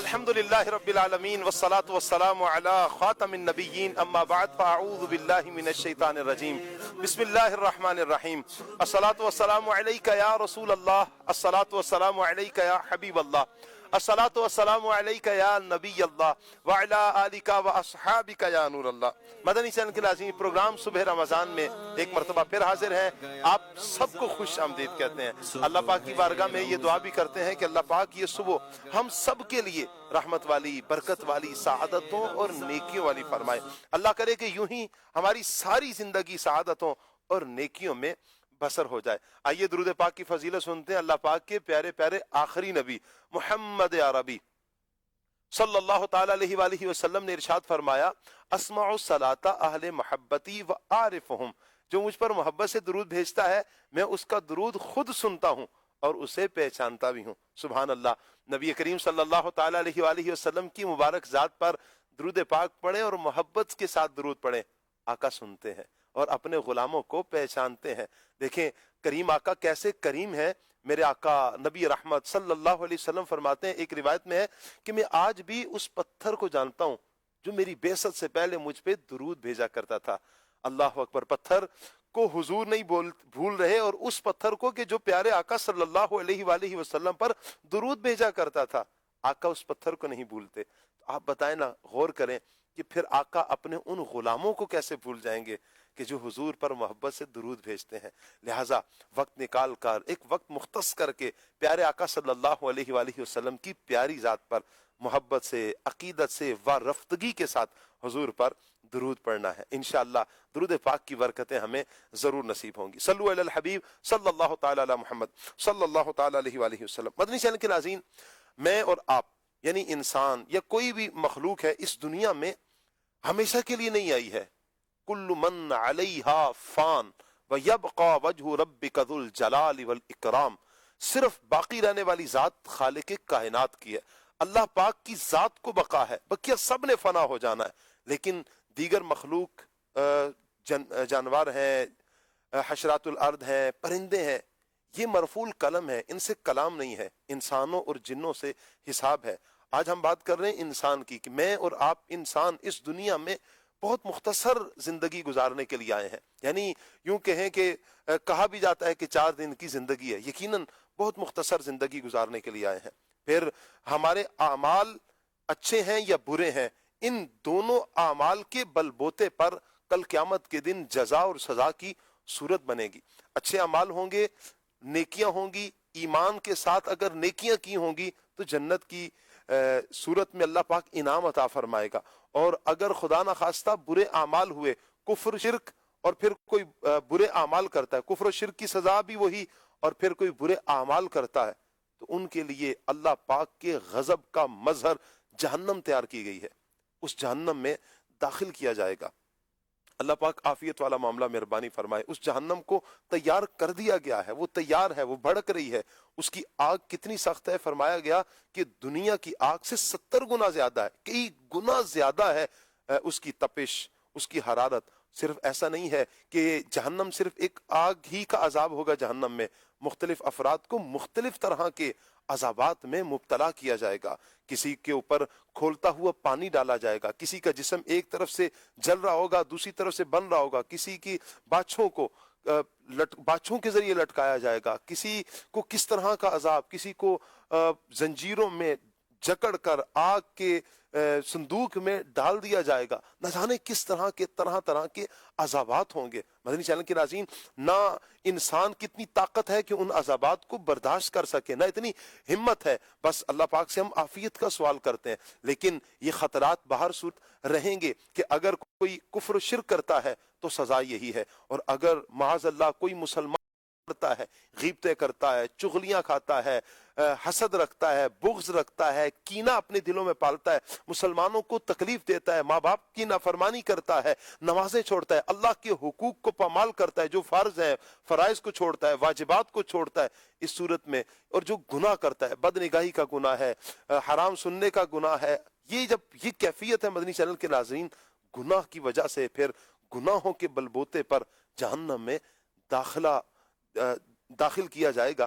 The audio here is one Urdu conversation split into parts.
الحمدللہ رب العالمین والصلاة والسلام علی خاتم النبیین اما بعد فاعوذ باللہ من الشیطان الرجیم بسم اللہ الرحمن الرحیم الصلاة والسلام علیکہ یا رسول اللہ الصلاة والسلام علیکہ یا حبیب اللہ الصلاة والسلام علیکہ یا نبی اللہ وعلی آلکہ واصحابکہ یا نور اللہ۔ مدنی چینل کے لازمی پروگرام صبح رمضان میں ایک مرتبہ پھر حاضر ہیں۔ آپ سب کو خوش آمدید کہتے ہیں۔ اللہ پاک کی بارگاہ میں یہ دعا بھی کرتے ہیں کہ اللہ پاک یہ صبح ہم سب کے لیے رحمت والی، برکت والی، سعادتوں اور نیکیوں والی فرمائے۔ اللہ کرے کہ یوں ہی ہماری ساری زندگی سعادتوں اور نیکیوں میں بسر ہو جائے۔ آئیے درود پاک کی فضیلت سنتے ہیں۔ اللہ پاک کے پیارے پیارے آخری نبی محمد عربی صلی اللہ تعالی علیہ وآلہ وسلم نے ارشاد فرمایا، اسمع الصلاۃ اہل محبتی و عارفہم، جو مجھ پر محبت سے درود بھیجتا ہے میں اس کا درود خود سنتا ہوں اور اسے پہچانتا بھی ہوں۔ سبحان اللہ۔ نبی کریم صلی اللہ تعالی علیہ وآلہ وسلم کی مبارک ذات پر درود پاک پڑھیں اور محبت کے ساتھ درود پڑھیں۔ آقا سنتے ہیں اور اپنے غلاموں کو پہچانتے ہیں۔ دیکھیں کریم آقا کیسے کریم ہے۔ میرے آقا نبی رحمت صلی اللہ علیہ وسلم فرماتے ہیں، ایک روایت میں ہے کہ میں آج بھی اس پتھر کو جانتا ہوں جو میری بعثت سے پہلے مجھ پہ درود بھیجا کرتا تھا۔ اللہ اکبر۔ پتھر کو حضور نہیں بھول رہے اور اس پتھر کو کہ جو پیارے آقا صلی اللہ علیہ وآلہ وسلم پر درود بھیجا کرتا تھا، آقا اس پتھر کو نہیں بھولتے۔ آپ بتائیں نا، غور کریں کہ پھر آقا اپنے ان غلاموں کو کیسے بھول جائیں گے کہ جو حضور پر محبت سے درود بھیجتے ہیں۔ لہٰذا وقت نکال کر، ایک وقت مختص کر کے پیارے آقا صلی اللہ علیہ وآلہ وسلم کی پیاری ذات پر محبت سے، عقیدت سے و رفتگی کے ساتھ حضور پر درود پڑھنا ہے۔ انشاءاللہ درود پاک کی برکتیں ہمیں ضرور نصیب ہوں گی۔ صلو علی الحبیب صلی اللہ تعالی علی محمد صلی اللہ تعالی علیہ وآلہ وسلم۔ مدنی چینل کے ناظرین، میں اور آپ یعنی انسان یا کوئی بھی مخلوق ہے اس دنیا میں ہمیشہ کے لیے نہیں آئی ہے۔ کل من علیہا فان ویبقى وجہ ربک ذو الجلال والاکرام، صرف باقی رہنے والی ذات خالق کائنات کی ہے۔ اللہ پاک کی ذات کو بقا ہے، بقیہ سب نے فنا ہو جانا ہے، لیکن دیگر مخلوق جانور ہیں، حشرات الارض ہیں، پرندے ہیں، یہ مرفوع القلم ہے، ان سے کلام نہیں ہے۔ انسانوں اور جنوں سے حساب ہے۔ آج ہم بات کر رہے ہیں انسان کی، کہ میں اور آپ انسان اس دنیا میں بہت مختصر زندگی گزارنے کے لیے آئے ہیں۔ یعنی یوں کہیں کہ کہا بھی جاتا ہے کہ 4 دن کی زندگی ہے، یقیناً بہت مختصر زندگی گزارنے کے لیے آئے ہیں۔ پھر ہمارے اعمال اچھے ہیں یا برے ہیں، ان دونوں اعمال کے بل بوتے پر کل قیامت کے دن جزا اور سزا کی صورت بنے گی۔ اچھے اعمال ہوں گے، نیکیاں ہوں گی، ایمان کے ساتھ اگر نیکیاں کی ہوں گی تو جنت کی صورت میں اللہ پاک انعام عطا فرمائے گا، اور اگر خدا نخواستہ برے اعمال ہوئے، کفر شرک، اور پھر کوئی برے اعمال کرتا ہے، کفر و شرک کی سزا بھی وہی، اور پھر کوئی برے اعمال کرتا ہے، تو ان کے لیے اللہ پاک کے غضب کا مظہر جہنم تیار کی گئی ہے۔ اس جہنم میں داخل کیا جائے گا۔ اللہ پاک عافیت والا معاملہ مہربانی فرمائے۔ اس جہنم کو تیار کر دیا گیا ہے، وہ تیار ہے، وہ بھڑک رہی ہے۔ اس کی آگ کتنی سخت ہے، فرمایا گیا کہ دنیا کی آگ سے 70 گنا زیادہ ہے، کئی گنا زیادہ ہے اس کی تپش، اس کی حرارت۔ صرف ایسا نہیں ہے کہ جہنم صرف ایک آگ ہی کا عذاب ہوگا، جہنم میں مختلف افراد کو مختلف طرح کے عذابات میں مبتلا کیا جائے گا۔ کسی کے اوپر کھولتا ہوا پانی ڈالا جائے گا، کسی کا جسم ایک طرف سے جل رہا ہوگا، دوسری طرف سے بن رہا ہوگا، کسی کی باچھوں کو باچھوں کے ذریعے لٹکایا جائے گا، کسی کو کس طرح کا عذاب، کسی کو زنجیروں میں جکڑ کر آگ کے صندوق میں ڈال دیا جائے گا۔ نہ جانے کس طرح کے عذابات ہوں گے۔ مدنی چینل کے ناظرین، نہ انسان کی اتنی طاقت ہے کہ ان عذابات کو برداشت کر سکے، نہ اتنی ہمت ہے۔ بس اللہ پاک سے ہم عافیت کا سوال کرتے ہیں، لیکن یہ خطرات باہر صورت رہیں گے کہ اگر کوئی کفر و شرک کرتا ہے تو سزا یہی ہے، اور اگر معاذ اللہ کوئی مسلمان کرتا ہے، غیبتیں کرتا ہے، چغلیاں کھاتا ہے، حسد رکھتا ہے، بغض رکھتا ہے، کینہ اپنے دلوں میں پالتا ہے، مسلمانوں کو تکلیف دیتا ہے، ماں باپ کی نافرمانی کرتا ہے، نمازیں چھوڑتا ہے، اللہ کے حقوق کو پامال کرتا ہے، جو فرض ہیں فرائض کو چھوڑتا ہے، واجبات کو چھوڑتا ہے، اس صورت میں، اور جو گناہ کرتا ہے، بد نگاہی کا گناہ ہے، حرام سننے کا گناہ ہے، یہ کیفیت ہے مدنی چینل کے ناظرین، گناہ کی وجہ سے پھر گناہوں کے بلبوتے پر جہنم میں داخل کیا جائے گا۔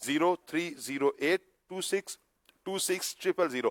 0308262600।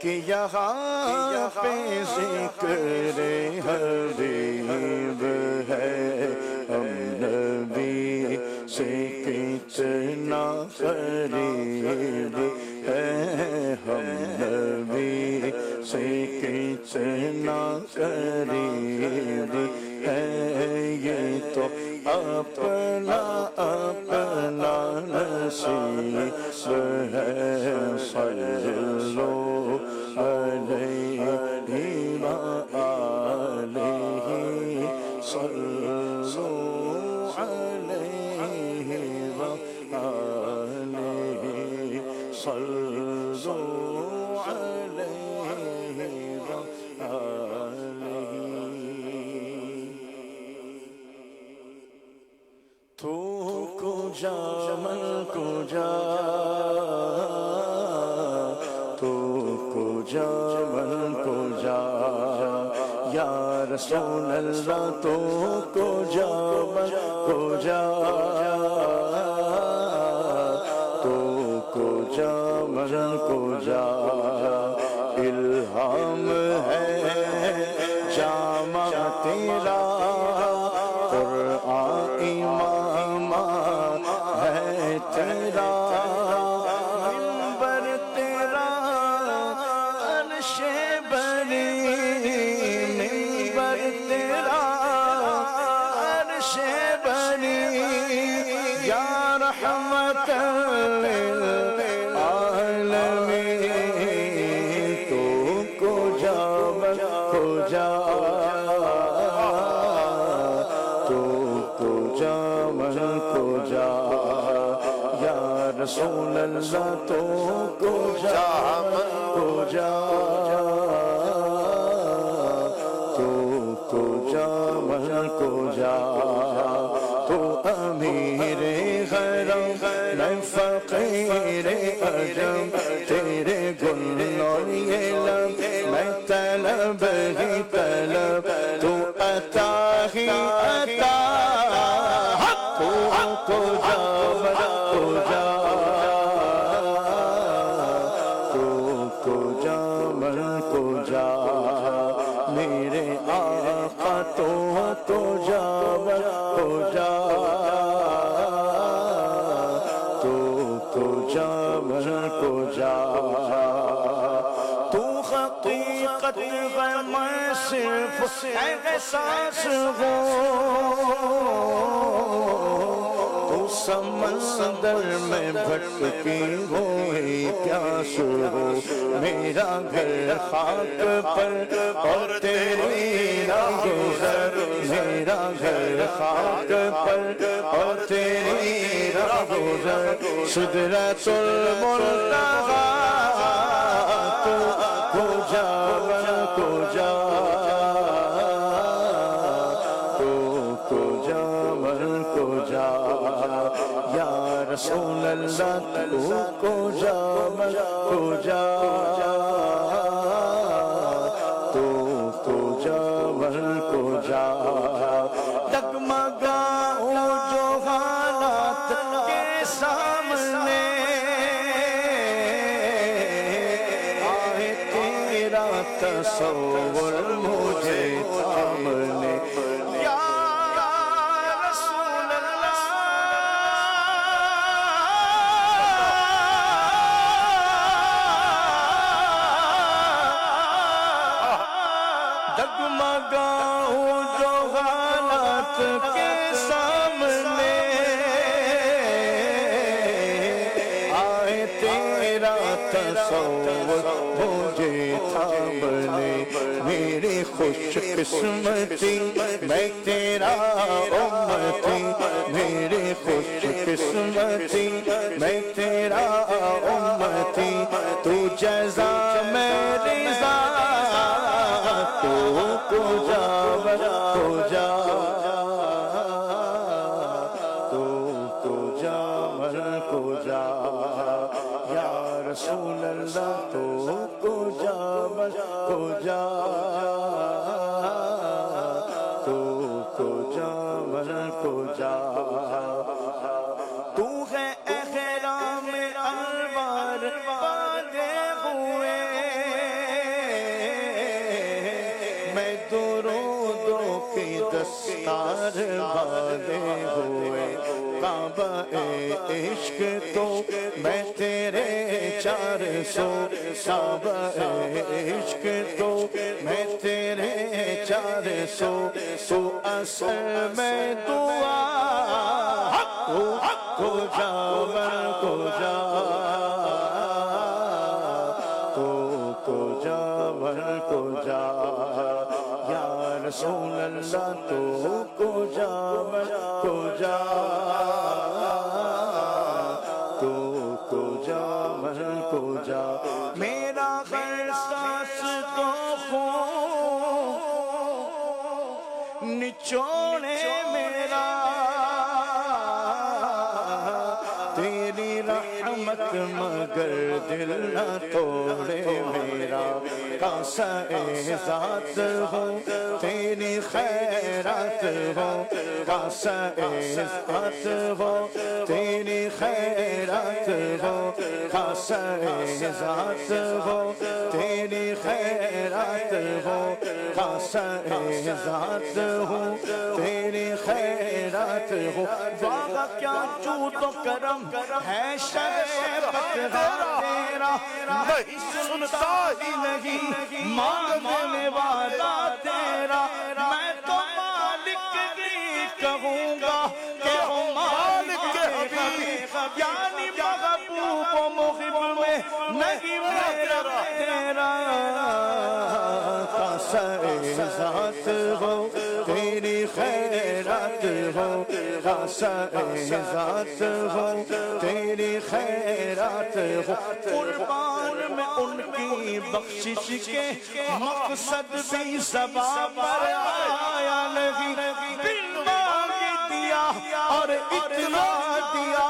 کہ یہاں پہ ذکر حبیب ہے، ہم نبی سے کتنا قریب ہے، ہم نبی سے کتنا قریب ہے، یہ تو اپنا اپنا نصیب ہے، صلو علیہ وآلہ، صلو علیہ وآلہ، صلو علیہ وآلہ۔ تو کجا من کجا، تو کجا من کجا، یا رسول اللہ تو کجا من کجا، تو کجا من کجا، الہام ہے جامع تیرا، قرآن امام ہے تیرا، منبر تیرا عرش بری، منبر تیرا عرش بری، یا رحمت للعالمین، تو کجا من کجا، تو کجا من کجا، یا رسول اللہ تو کجا من کجا، تو کجا من کجا، تو امیر حرم میں فقیر عجم، تیرے گل اور یہ لب میں طلب ہی طلب، تو عطا ہی عطا، تو کجا من کجا، تو کجا من کجا، میرے آقا تو کجا من کجا، تو کجا من کجا، تو حقیقت ہے میں صرف احساس ہوں، تو سمندر میں بھٹکی ہوئی پیاس ہو، میرا گھر خاک پر اور تیری راہ گزر، میرا گھر خاک پر اور تیری راہ گزر، سدرۃ المنتہیٰ، تو کجا من کجا، تو کجا من کجا، یا رسول اللہ تو کجا من کجا، تو کجا من کجا، ڈگمگاؤں جو حالات کے سامنے، آئے تیرا تصور مجھے سامنے، یا رسول اللہ، ڈگمگاؤں جو حالات کے سامنے، آئے تیرا تصور مجھے تھامنے، میری خوش قسمتی میں تیرا امتی، میری خوش قسمتی میں تیرا امتی، تو جزا میں رضا، تو کجا من کجا، تو کجا من کجا، یا رسول اللہ تو کجا من کجا، تو کجا من کجا، تو ہے احرام انوار باندھے ہوئے، کعبہ عشق تو میں تیرے 400 کعبہ عشق تو میں تیرے 400 تو اصل میں دعا کو جا من کو جا تو جا من کو جا یا رسول اللہ تو کو جا من کو جا تو کو جا من کو جا میرا ہر سانس کو خون نچوڑے میرا تیری رحمت مگر دل نہ توڑے میرا کاسا ذات ہو تیری خیرات ہو کاسا ذات ہو تیری خیرات ہو کاسا ذات ہو تیری خیرات ہو کاسا ذات ہو تیری خیرات ہو واہ کیا جود و کرم ہے شربت تیرا نہیں سنتا ہی نہیں مانگنے والا تیرا میں تو مالک ہی کہوں گا کہ ہو مالک حبیب یعنی محبوب و محب میں نہیں میرا تیرا کاسا ذات ہو تیری خیرات ہو کاسا ذات ہو تیری خیرات ہو قربان میں ان کی بخشش کے مقصد بھی زبان پر آیا نہیں دل مانگ دیا اور اتنا دیا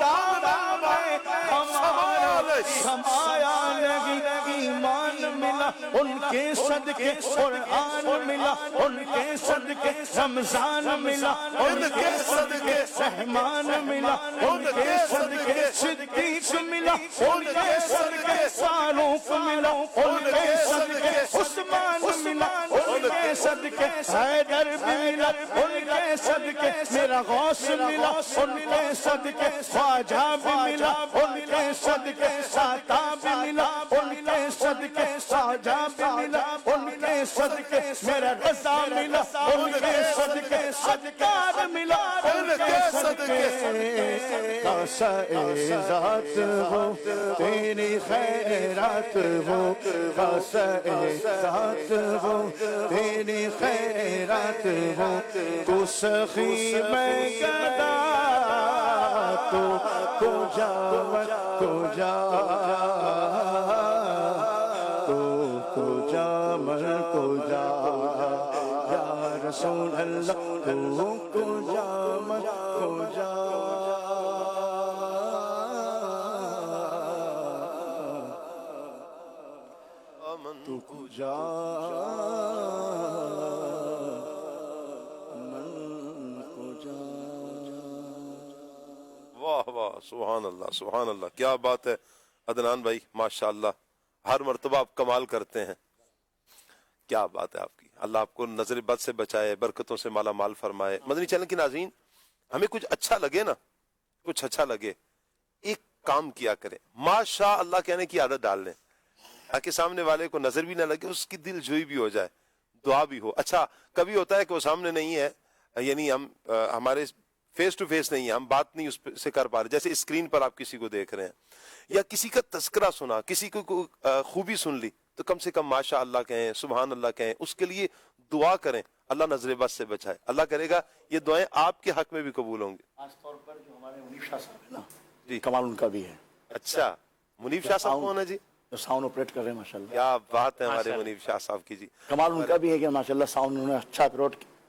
دادا میں ہمارا سمایا نہیں ایمان ملا ان کے صدقے قرآن ملا ان کے صدقے رمضان ملا ان کے صدقے رحمان ملا ان کے صدقے صدیق ملا ان کے صدقے فاروق ملا ان کے صدقے عثمان ملا ان کے صدقے حیدر بھی ملا ان کے صدقے میرا غوث ملا ان کے صدقے خواجہ بھی ملا ان کے صدقے ساتا بھی ملا ان کے صدقے ساجا بھی ملا ان کے صدقے میرا رضا ملا ان کے صدقے صدقار ملا ان کے صدقے کاسا ذات ہو تیری خیرات ہو کاسا ذات ہو تیری خیرات ہو تو سخی میں گدا تو کو جا کو جا کو جا من کو جا یا رسول اللہ کو جا من کو جا تو کو جا من کو جا واہ واہ سبحان اللہ کیا بات ہے عدنان بھائی ماشاءاللہ ہر مرتبہ آپ کمال کرتے ہیں کیا بات ہے آپ کی اللہ آپ کو نظر بد سے بچائے برکتوں سے مالا مال فرمائے مدنی چینل کی ناظرین ہمیں کچھ اچھا لگے نا کچھ اچھا لگے ایک کام کیا کریں ماشاء اللہ کہنے کی عادت ڈال لیں تاکہ سامنے والے کو نظر بھی نہ لگے اس کی دل جوئی بھی ہو جائے دعا بھی ہو اچھا کبھی ہوتا ہے کہ وہ سامنے نہیں ہے یعنی ہم ہمارے فیس ٹو فیس نہیں ہے ہم بات نہیں اس سے کر پا رہے جیسے اسکرین پر آپ کسی کو دیکھ رہے ہیں یا کسی کا تذکرہ سنا کسی کو خوبی سن لی تو کم سے کم ماشاء اللہ کہیں سبحان اللہ کہیں اس کے لیے دعا کریں اللہ نظر بد سے بچائے اللہ کرے گا یہ دعائیں آپ کے حق میں بھی قبول ہوں گی خاص طور پر جو ہمارے منیف شاہ صاحب ہے نا جی کمال ان کا بھی ہے اچھا منیف شاہ صاحب کون ہے جی جو ساؤنڈ آپریٹ کر رہے ہیں ماشاءاللہ کیا بات ہے ہمارے منیف شاہ صاحب کی جی کمال ان کا بھی ہے کہ ماشاءاللہ ساؤنڈ انہوں نے اچھا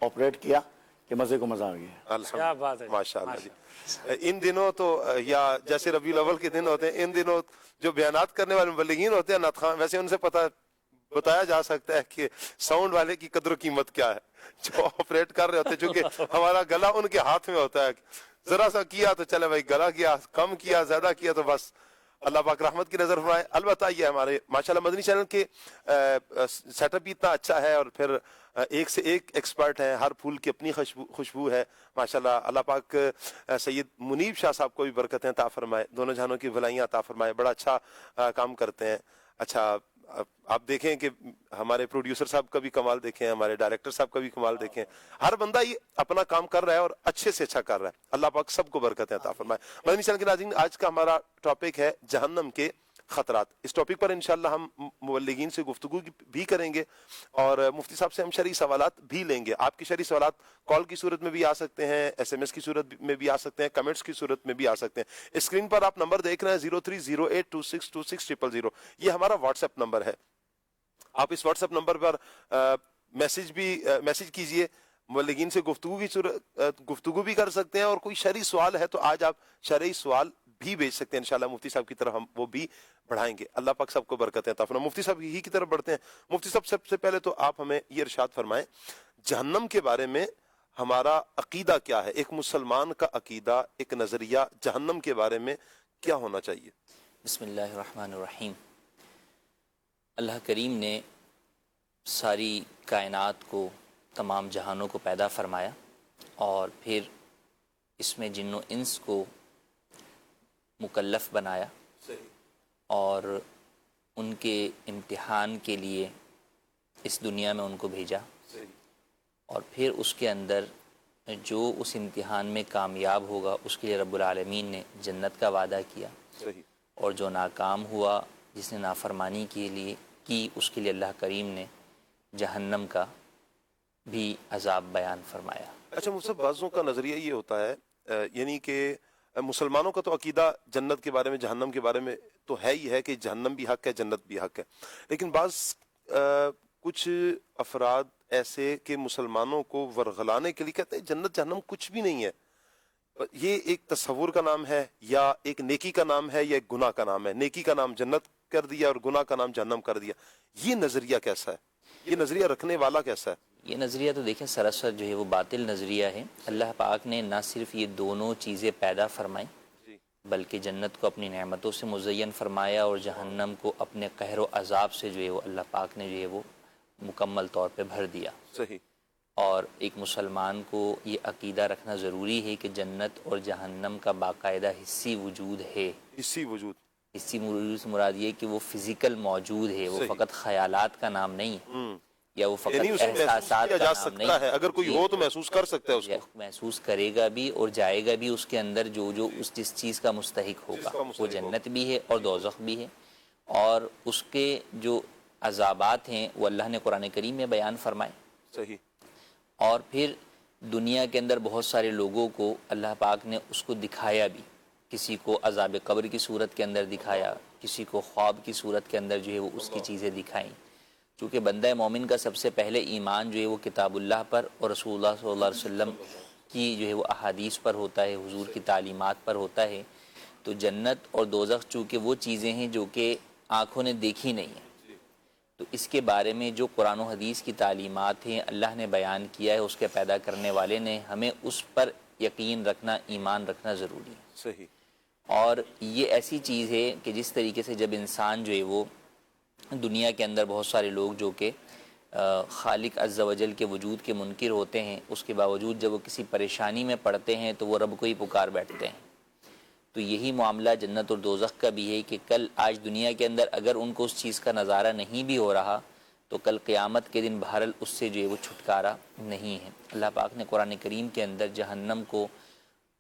آپریٹ کیا کہ مزے کو مزہ آ گیا کیا بات ہے ماشاءاللہ جی ان دنوں تو یا جیسے ربیع الاول کے دن ہوتے ہیں ان دنوں جو بیانات کرنے والے مبلغین ہوتے ہیں نعت خواں ویسے ان سے بتایا جا سکتا ہے کہ ساؤنڈ والے کی قدر و قیمت کیا ہے جو آپریٹ کر رہے ہوتے ہیں چونکہ ہمارا گلا ان کے ہاتھ میں ہوتا ہے ذرا سا کیا تو چلے بھائی گلا کیا کم کیا زیادہ کیا تو بس اللہ پاک رحمت کی نظر فرمائے. البتہ یہ ہمارے ماشاءاللہ مدنی چینل کے سیٹ اپ بھی اتنا اچھا ہے اور پھر ایک سے ایک ایکسپرٹ ہے, ہر پھول کی اپنی خوشبو ہے ماشاءاللہ. اللہ پاک سید منیب شاہ صاحب کو بھی برکتیں عطا فرمائے, دونوں جہانوں کی بھلائیاں عطا فرمائے, بڑا اچھا کام کرتے ہیں. اچھا آپ دیکھیں کہ ہمارے پروڈیوسر صاحب کا بھی کمال دیکھیں, ہمارے ڈائریکٹر صاحب کا بھی کمال دیکھیں, ہر بندہ یہ اپنا کام کر رہا ہے اور اچھے سے اچھا کر رہا ہے. اللہ پاک سب کو برکتیں عطا فرمائے. مدنی چینل کے ناظرین, آج کا ہمارا ٹاپک ہے جہنم کے خطرات. اس ٹاپک پر انشاءاللہ ہم مبلغین سے گفتگو بھی کریں گے اور مفتی صاحب سے ہم شرعی سوالات بھی لیں گے. آپ کے شرعی سوالات کال کی صورت میں بھی آ سکتے ہیں, ایس ایم ایس کی صورت میں بھی آ سکتے ہیں, کمنٹس کی صورت میں بھی آ سکتے ہیں. اسکرین پر آپ نمبر دیکھ رہے ہیں 0308262600, یہ ہمارا واٹس ایپ نمبر ہے. آپ اس واٹس ایپ نمبر پر میسج کیجئے, مبلغین سے گفتگو بھی کر سکتے ہیں, اور کوئی شرعی سوال ہے تو آج آپ شرعی سوال بھی بھیج سکتے ہیں. انشاءاللہ مفتی صاحب کی طرف ہم وہ بھی بڑھائیں گے. اللہ پاک سب کو برکتیں عطا فرمائے. مفتی صاحب ہی کی طرف بڑھتے ہیں. مفتی صاحب سب سے پہلے تو آپ ہمیں یہ ارشاد فرمائیں, جہنم کے بارے میں ہمارا عقیدہ کیا ہے؟ ایک مسلمان کا عقیدہ, ایک نظریہ جہنم کے بارے میں کیا ہونا چاہیے؟ بسم اللہ الرحمن الرحیم. اللہ کریم نے ساری کائنات کو, تمام جہانوں کو پیدا فرمایا اور پھر اس میں جن و انس کو مکلف بنایا اور ان کے امتحان کے لیے اس دنیا میں ان کو بھیجا, اور پھر اس کے اندر جو اس امتحان میں کامیاب ہوگا اس کے لیے رب العالمین نے جنت کا وعدہ کیا, اور جو ناکام ہوا, جس نے نافرمانی کی اس کے لیے اللہ کریم نے جہنم کا بھی عذاب بیان فرمایا. اچھا مجھ سے بعضوں کا نظریہ یہ ہوتا ہے, یعنی کہ مسلمانوں کا تو عقیدہ جنت کے بارے میں, جہنم کے بارے میں تو ہے ہی ہے کہ جہنم بھی حق ہے, جنت بھی حق ہے, لیکن بعض کچھ افراد ایسے کہ مسلمانوں کو ورغلانے کے لیے کہتے ہیں جنت جہنم کچھ بھی نہیں ہے. یہ ایک تصور کا نام ہے, یا ایک نیکی کا نام ہے, یا ایک گناہ کا نام ہے. نیکی کا نام جنت کر دیا اور گناہ کا نام جہنم کر دیا. یہ نظریہ کیسا ہے؟ یہ نظریہ رکھنے والا کیسا ہے؟ یہ نظریہ تو دیکھیں سراسر جو ہے وہ باطل نظریہ ہے. اللہ پاک نے نہ صرف یہ دونوں چیزیں پیدا فرمائیں بلکہ جنت کو اپنی نعمتوں سے مزین فرمایا اور جہنم کو اپنے قہر و عذاب سے جو ہے وہ اللہ پاک نے جو ہے وہ مکمل طور پہ بھر دیا. صحیح. اور ایک مسلمان کو یہ عقیدہ رکھنا ضروری ہے کہ جنت اور جہنم کا باقاعدہ حسی وجود ہے. حسی وجود سے مراد یہ کہ وہ فزیکل موجود ہے, وہ فقط خیالات کا نام نہیں, یا وہ فقط احساسات کا نام نہیں ہے. اگر کوئی ہو تو محسوس کر سکتا ہے, اس کو محسوس کرے گا بھی اور جائے گا بھی. اس کے اندر جو جس چیز کا مستحق ہوگا وہ جنت بھی ہے اور دوزخ بھی ہے, اور اس کے جو عذابات ہیں وہ اللہ نے قرآن کریم میں بیان فرمائے. صحیح. اور پھر دنیا کے اندر بہت سارے لوگوں کو اللہ پاک نے اس کو دکھایا بھی. کسی کو عذاب قبر کی صورت کے اندر دکھایا, کسی کو خواب کی صورت کے اندر جو ہے وہ اس کی چیزیں دکھائیں. چونکہ بندہ مومن کا سب سے پہلے ایمان جو ہے وہ کتاب اللہ پر اور رسول اللہ صلی اللہ علیہ وسلم کی جو ہے وہ احادیث پر ہوتا ہے, حضور کی تعلیمات پر ہوتا ہے. تو جنت اور دوزخ چونکہ وہ چیزیں ہیں جو کہ آنکھوں نے دیکھی نہیں ہیں, تو اس کے بارے میں جو قرآن و حدیث کی تعلیمات ہیں اللہ نے بیان کیا ہے, اس کے پیدا کرنے والے نے, ہمیں اس پر یقین رکھنا, ایمان رکھنا ضروری ہے. صحیح. اور یہ ایسی چیز ہے کہ جس طریقے سے جب انسان جو ہے وہ دنیا کے اندر بہت سارے لوگ جو کہ خالق عز و جل کے وجود کے منکر ہوتے ہیں, اس کے باوجود جب وہ کسی پریشانی میں پڑتے ہیں تو وہ رب کو ہی پکار بیٹھتے ہیں. تو یہی معاملہ جنت اور دوزخ کا بھی ہے کہ کل آج دنیا کے اندر اگر ان کو اس چیز کا نظارہ نہیں بھی ہو رہا تو کل قیامت کے دن بہرحال اس سے جو ہے وہ چھٹکارا نہیں ہے. اللہ پاک نے قرآن کریم کے اندر جہنم کو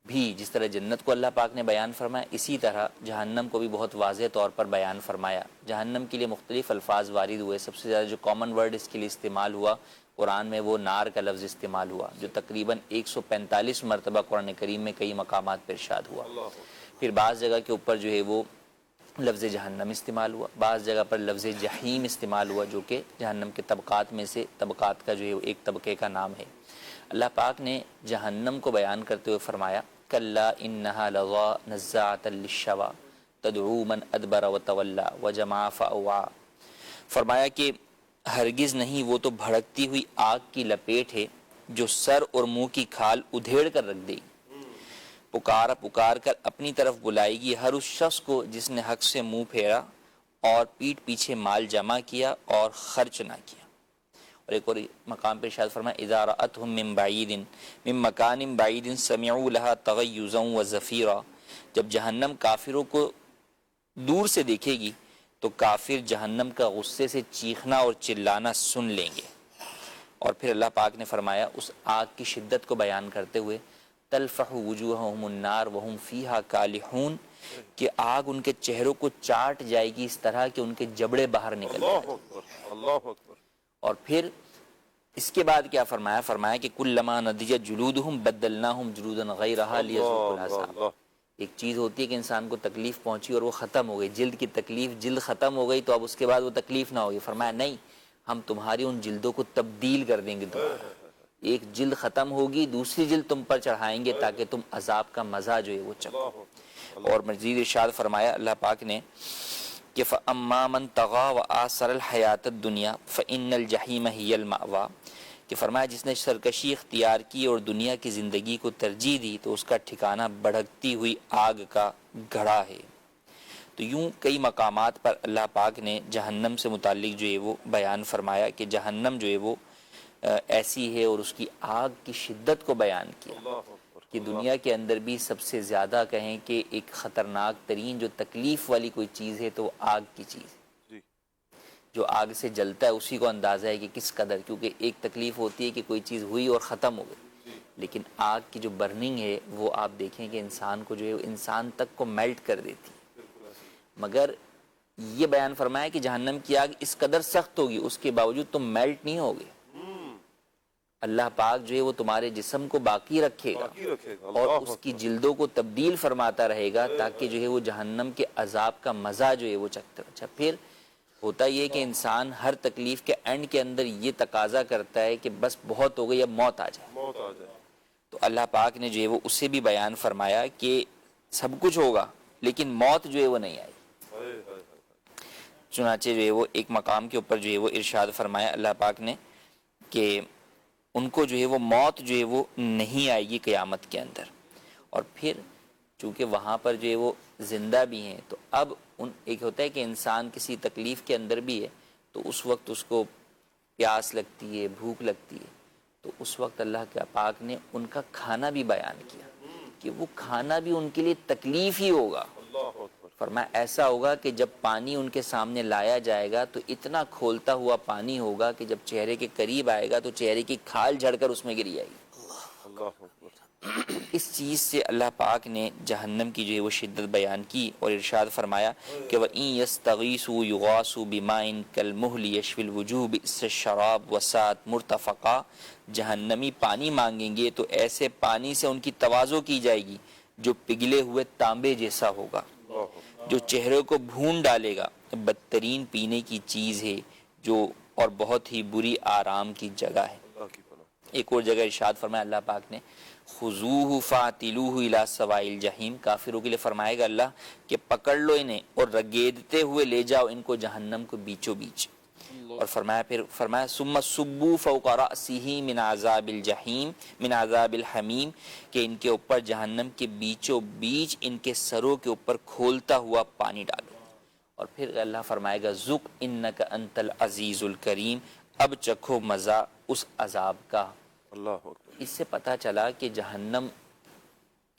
بھی جس طرح جنت کو اللہ پاک نے بیان فرمایا, اسی طرح جہنم کو بھی بہت واضح طور پر بیان فرمایا. جہنم کے لیے مختلف الفاظ وارد ہوئے. سب سے زیادہ جو کامن ورڈ اس کے لیے استعمال ہوا قرآن میں وہ نار کا لفظ استعمال ہوا, جو تقریباً 145 مرتبہ قرآن کریم میں کئی مقامات پر ارشاد ہوا. پھر بعض جگہ کے اوپر جو ہے وہ لفظ جہنم استعمال ہوا, بعض جگہ پر لفظ جہیم استعمال ہوا, جو کہ جہنم کے طبقات میں سے طبقات کا جو ہے ایک طبقے کا نام ہے. اللہ پاک نے جہنم کو بیان کرتے ہوئے فرمایا کلا انہا لظا نزاعۃ للشوا تدعو من ادبر وتولی وجمع فاوعى. فرمایا کہ ہرگز نہیں, وہ تو بھڑکتی ہوئی آگ کی لپیٹ ہے جو سر اور منہ کی کھال ادھیڑ کر رکھ دے گی. پکار کر اپنی طرف بلائے گی ہر اس شخص کو جس نے حق سے منہ پھیرا اور پیٹھ پیچھے مال جمع کیا اور خرچ نہ کیا۔ اور ایک اور مقام پہ ارشاد فرمایا اذا رأتهم من مکان بعید سمعوا لها تغیظا وزفیرا، جب جہنم کافروں کو دور سے دیکھے گی تو کافر جہنم کا غصے سے چیخنا اور چلانا سن لیں گے۔ اور پھر اللہ پاک نے فرمایا اس آگ کی شدت کو بیان کرتے ہوئے تلفح وجوہہم النار وہم فیہا کالحون، کہ آگ ان کے چہروں کو چاٹ جائے گی اس طرح کہ ان کے جبڑے باہر نکل جائیں گے۔ اللہ اکبر۔ اور پھر اس کے بعد کیا فرمایا؟ فرمایا کہ کلما نضجت جلودہم بدلناہم جلودا غیرہا لیذوقوا العذاب۔ ایک چیز ہوتی ہے کہ انسان کو تکلیف پہنچی اور وہ ختم ہو گئی، جلد کی تکلیف، جلد ختم ہو گئی تو اب اس کے بعد وہ تکلیف نہ ہوگی۔ فرمایا نہیں، ہم تمہاری ان جلدوں کو تبدیل کر دیں گے دوبارہ، ایک جلد ختم ہوگی دوسری جلد تم پر چڑھائیں گے تاکہ تم عذاب کا مزہ جو ہے وہ چکھو۔ اور مزید ارشاد فرمایا اللہ پاک نے کہ فَأَمَّا مَنْ طَغَى وَآثَرَ الْحَيَاةَ الدُّنْيَا فَإِنَّ الْجَحِيمَ هِيَ الْمَأْوَىٰ، کہ فرمایا جس نے سرکشی اختیار کی اور دنیا کی زندگی کو ترجیح دی تو اس کا ٹھکانہ بھڑکتی ہوئی آگ کا گھڑا ہے۔ تو یوں کئی مقامات پر اللہ پاک نے جہنم سے متعلق جو ہے وہ بیان فرمایا کہ جہنم جو ہے وہ ایسی ہے، اور اس کی آگ کی شدت کو بیان کیا کہ دنیا کے اندر بھی سب سے زیادہ کہیں کہ ایک خطرناک ترین جو تکلیف والی کوئی چیز ہے تو وہ آگ کی چیز ہے۔ جو آگ سے جلتا ہے اسی کو اندازہ ہے کہ کس قدر، کیونکہ ایک تکلیف ہوتی ہے کہ کوئی چیز ہوئی اور ختم ہو گئی، لیکن آگ کی جو برننگ ہے وہ آپ دیکھیں کہ انسان کو جو ہے انسان تک کو میلٹ کر دیتی ہے۔ مگر یہ بیان فرمایا کہ جہنم کی آگ اس قدر سخت ہوگی اس کے باوجود تم میلٹ نہیں ہوگے، اللہ پاک جو ہے وہ تمہارے جسم کو باقی رکھے گا اور اس کی جلدوں کو تبدیل فرماتا رہے گا تاکہ جو ہے وہ جہنم کے عذاب کا مزہ جو ہے وہ چکھتا رہے۔ اچھا، پھر ہوتا یہ کہ انسان ہر تکلیف کے اینڈ کے اندر یہ تقاضا کرتا ہے کہ بس بہت ہو گئی، اب موت آ جائے۔ تو اللہ پاک نے جو ہے وہ اسے بھی بیان فرمایا کہ سب کچھ ہوگا لیکن موت جو ہے وہ نہیں آئی۔ چنانچہ جو ہے وہ ایک مقام کے اوپر جو ہے وہ ارشاد فرمایا اللہ پاک نے کہ ان کو جو ہے وہ موت جو ہے وہ نہیں آئے گی قیامت کے اندر۔ اور پھر چونکہ وہاں پر جو ہے وہ زندہ بھی ہیں تو اب ایک ہوتا ہے کہ انسان کسی تکلیف کے اندر بھی ہے تو اس وقت اس کو پیاس لگتی ہے، بھوک لگتی ہے، تو اس وقت اللہ کے پاک نے ان کا کھانا بھی بیان کیا کہ وہ کھانا بھی ان کے لیے تکلیف ہی ہوگا۔ فرمایا ایسا ہوگا کہ جب پانی ان کے سامنے لایا جائے گا تو اتنا کھولتا ہوا پانی ہوگا کہ جب چہرے کے قریب آئے گا تو چہرے کی کھال جھڑ کر اس میں گر جائے گی۔ اس چیز سے اللہ پاک نے جہنم کی جو ہے وہ شدت بیان کی اور ارشاد فرمایا کہ وَإِن يَسْتَغِيثُوا يُغَاثُوا بِمَاءٍ كَالْمُهْلِ يَشْوِي الْوُجُوهَ بِئْسَ الشَّرَابُ وَسَاءَتْ مُرْتَفَقًا، جہنمی پانی مانگیں گے تو ایسے پانی سے ان کی تواضع کی جائے گی جو پگھلے ہوئے تانبے جیسا ہوگا، جو چہرے کو بھون ڈالے گا، بدترین پینے کی چیز ہے جو اور بہت ہی بری آرام کی جگہ ہے۔ ایک اور جگہ ارشاد فرمایا اللہ پاک نے خذوہ فاعتلوہ الی سواء الجحیم، کافروں کے لیے فرمائے گا اللہ کہ پکڑ لو انہیں اور رگیدتے ہوئے لے جاؤ ان کو جہنم کو بیچو بیچ۔ اور فرمایا ثم صبوا فوق رأسہ من عذاب الجحیم من عذاب الحمیم، کہ ان کے اوپر جہنم کے بیچو بیچ ان کے سروں کے اوپر کھولتا ہوا پانی ڈالو۔ اور پھر اللہ فرمائے گا ذق انک انت العزیز الکریم، اب چکھو مزہ اس عذاب کا۔ اللہ اس سے پتہ چلا کہ جہنم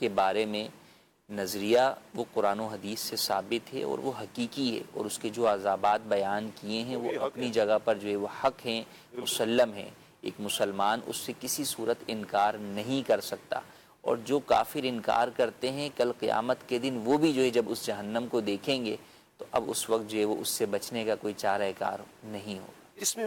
کے بارے میں نظریہ وہ قرآن و حدیث سے ثابت ہے اور وہ حقیقی ہے، اور اس کے جو عذابات بیان کیے ہیں وہ اپنی جگہ پر جو ہے وہ حق ہیں، مسلم ہیں، ایک مسلمان اس سے کسی صورت انکار نہیں کر سکتا۔ اور جو کافر انکار کرتے ہیں کل قیامت کے دن وہ بھی جو ہے جب اس جہنم کو دیکھیں گے تو اب اس وقت جو ہے وہ اس سے بچنے کا کوئی چارہ کار نہیں ہوگا۔ اس میں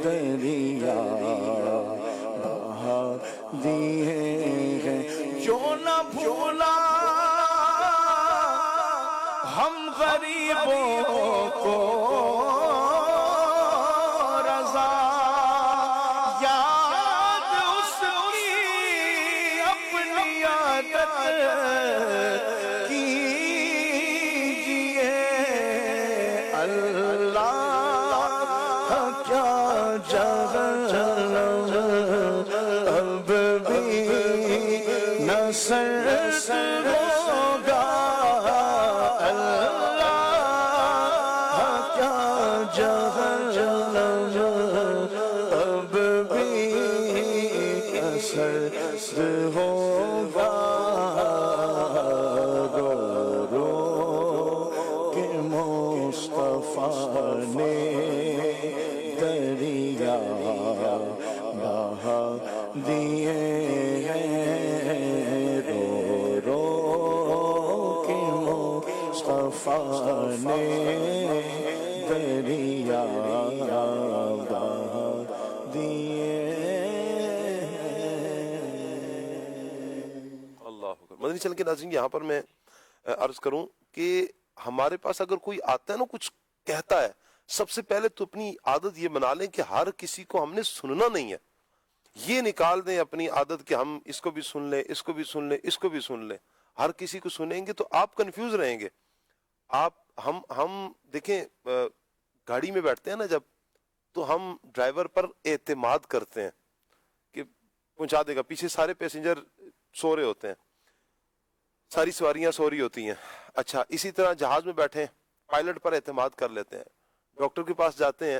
دریا ہم غریبوں کو رضا یاد اس کی اپنی عادت کیجئے اللہ کیا جہنم اب بھی نہ سرد ہوگا جہنم اب بھی سرد ہوگا رو رو کہ مصطفیٰ نے دریا بہا دیے ہیں رو رو کہ مصطفیٰ نے دریا بہا دیے۔ اللہ اکبر۔ مدنی چینل کے ناظرین، یہاں پر میں عرض کروں کہ ہمارے پاس اگر کوئی آتا ہے نا کچھ کہتا ہے، سب سے پہلے تو اپنی عادت یہ بنا لیں کہ ہر کسی کو ہم نے سننا نہیں ہے۔ یہ نکال دیں اپنی عادت کہ ہم اس کو بھی سن لیں، اس کو بھی سن لیں، اس کو بھی سن لیں۔ ہر کسی کو سنیں گے تو آپ کنفیوز رہیں گے۔ ہم دیکھیں، گاڑی میں بیٹھتے ہیں نا جب، تو ہم ڈرائیور پر اعتماد کرتے ہیں کہ پہنچا دے گا، پیچھے سارے پیسنجر سو رہے ہوتے ہیں، ساری سواریاں سو رہی ہوتی ہیں۔ اچھا، اسی طرح جہاز میں بیٹھے پائلٹ پر اعتماد کر لیتے ہیں، ڈاکٹر کے پاس جاتے ہیں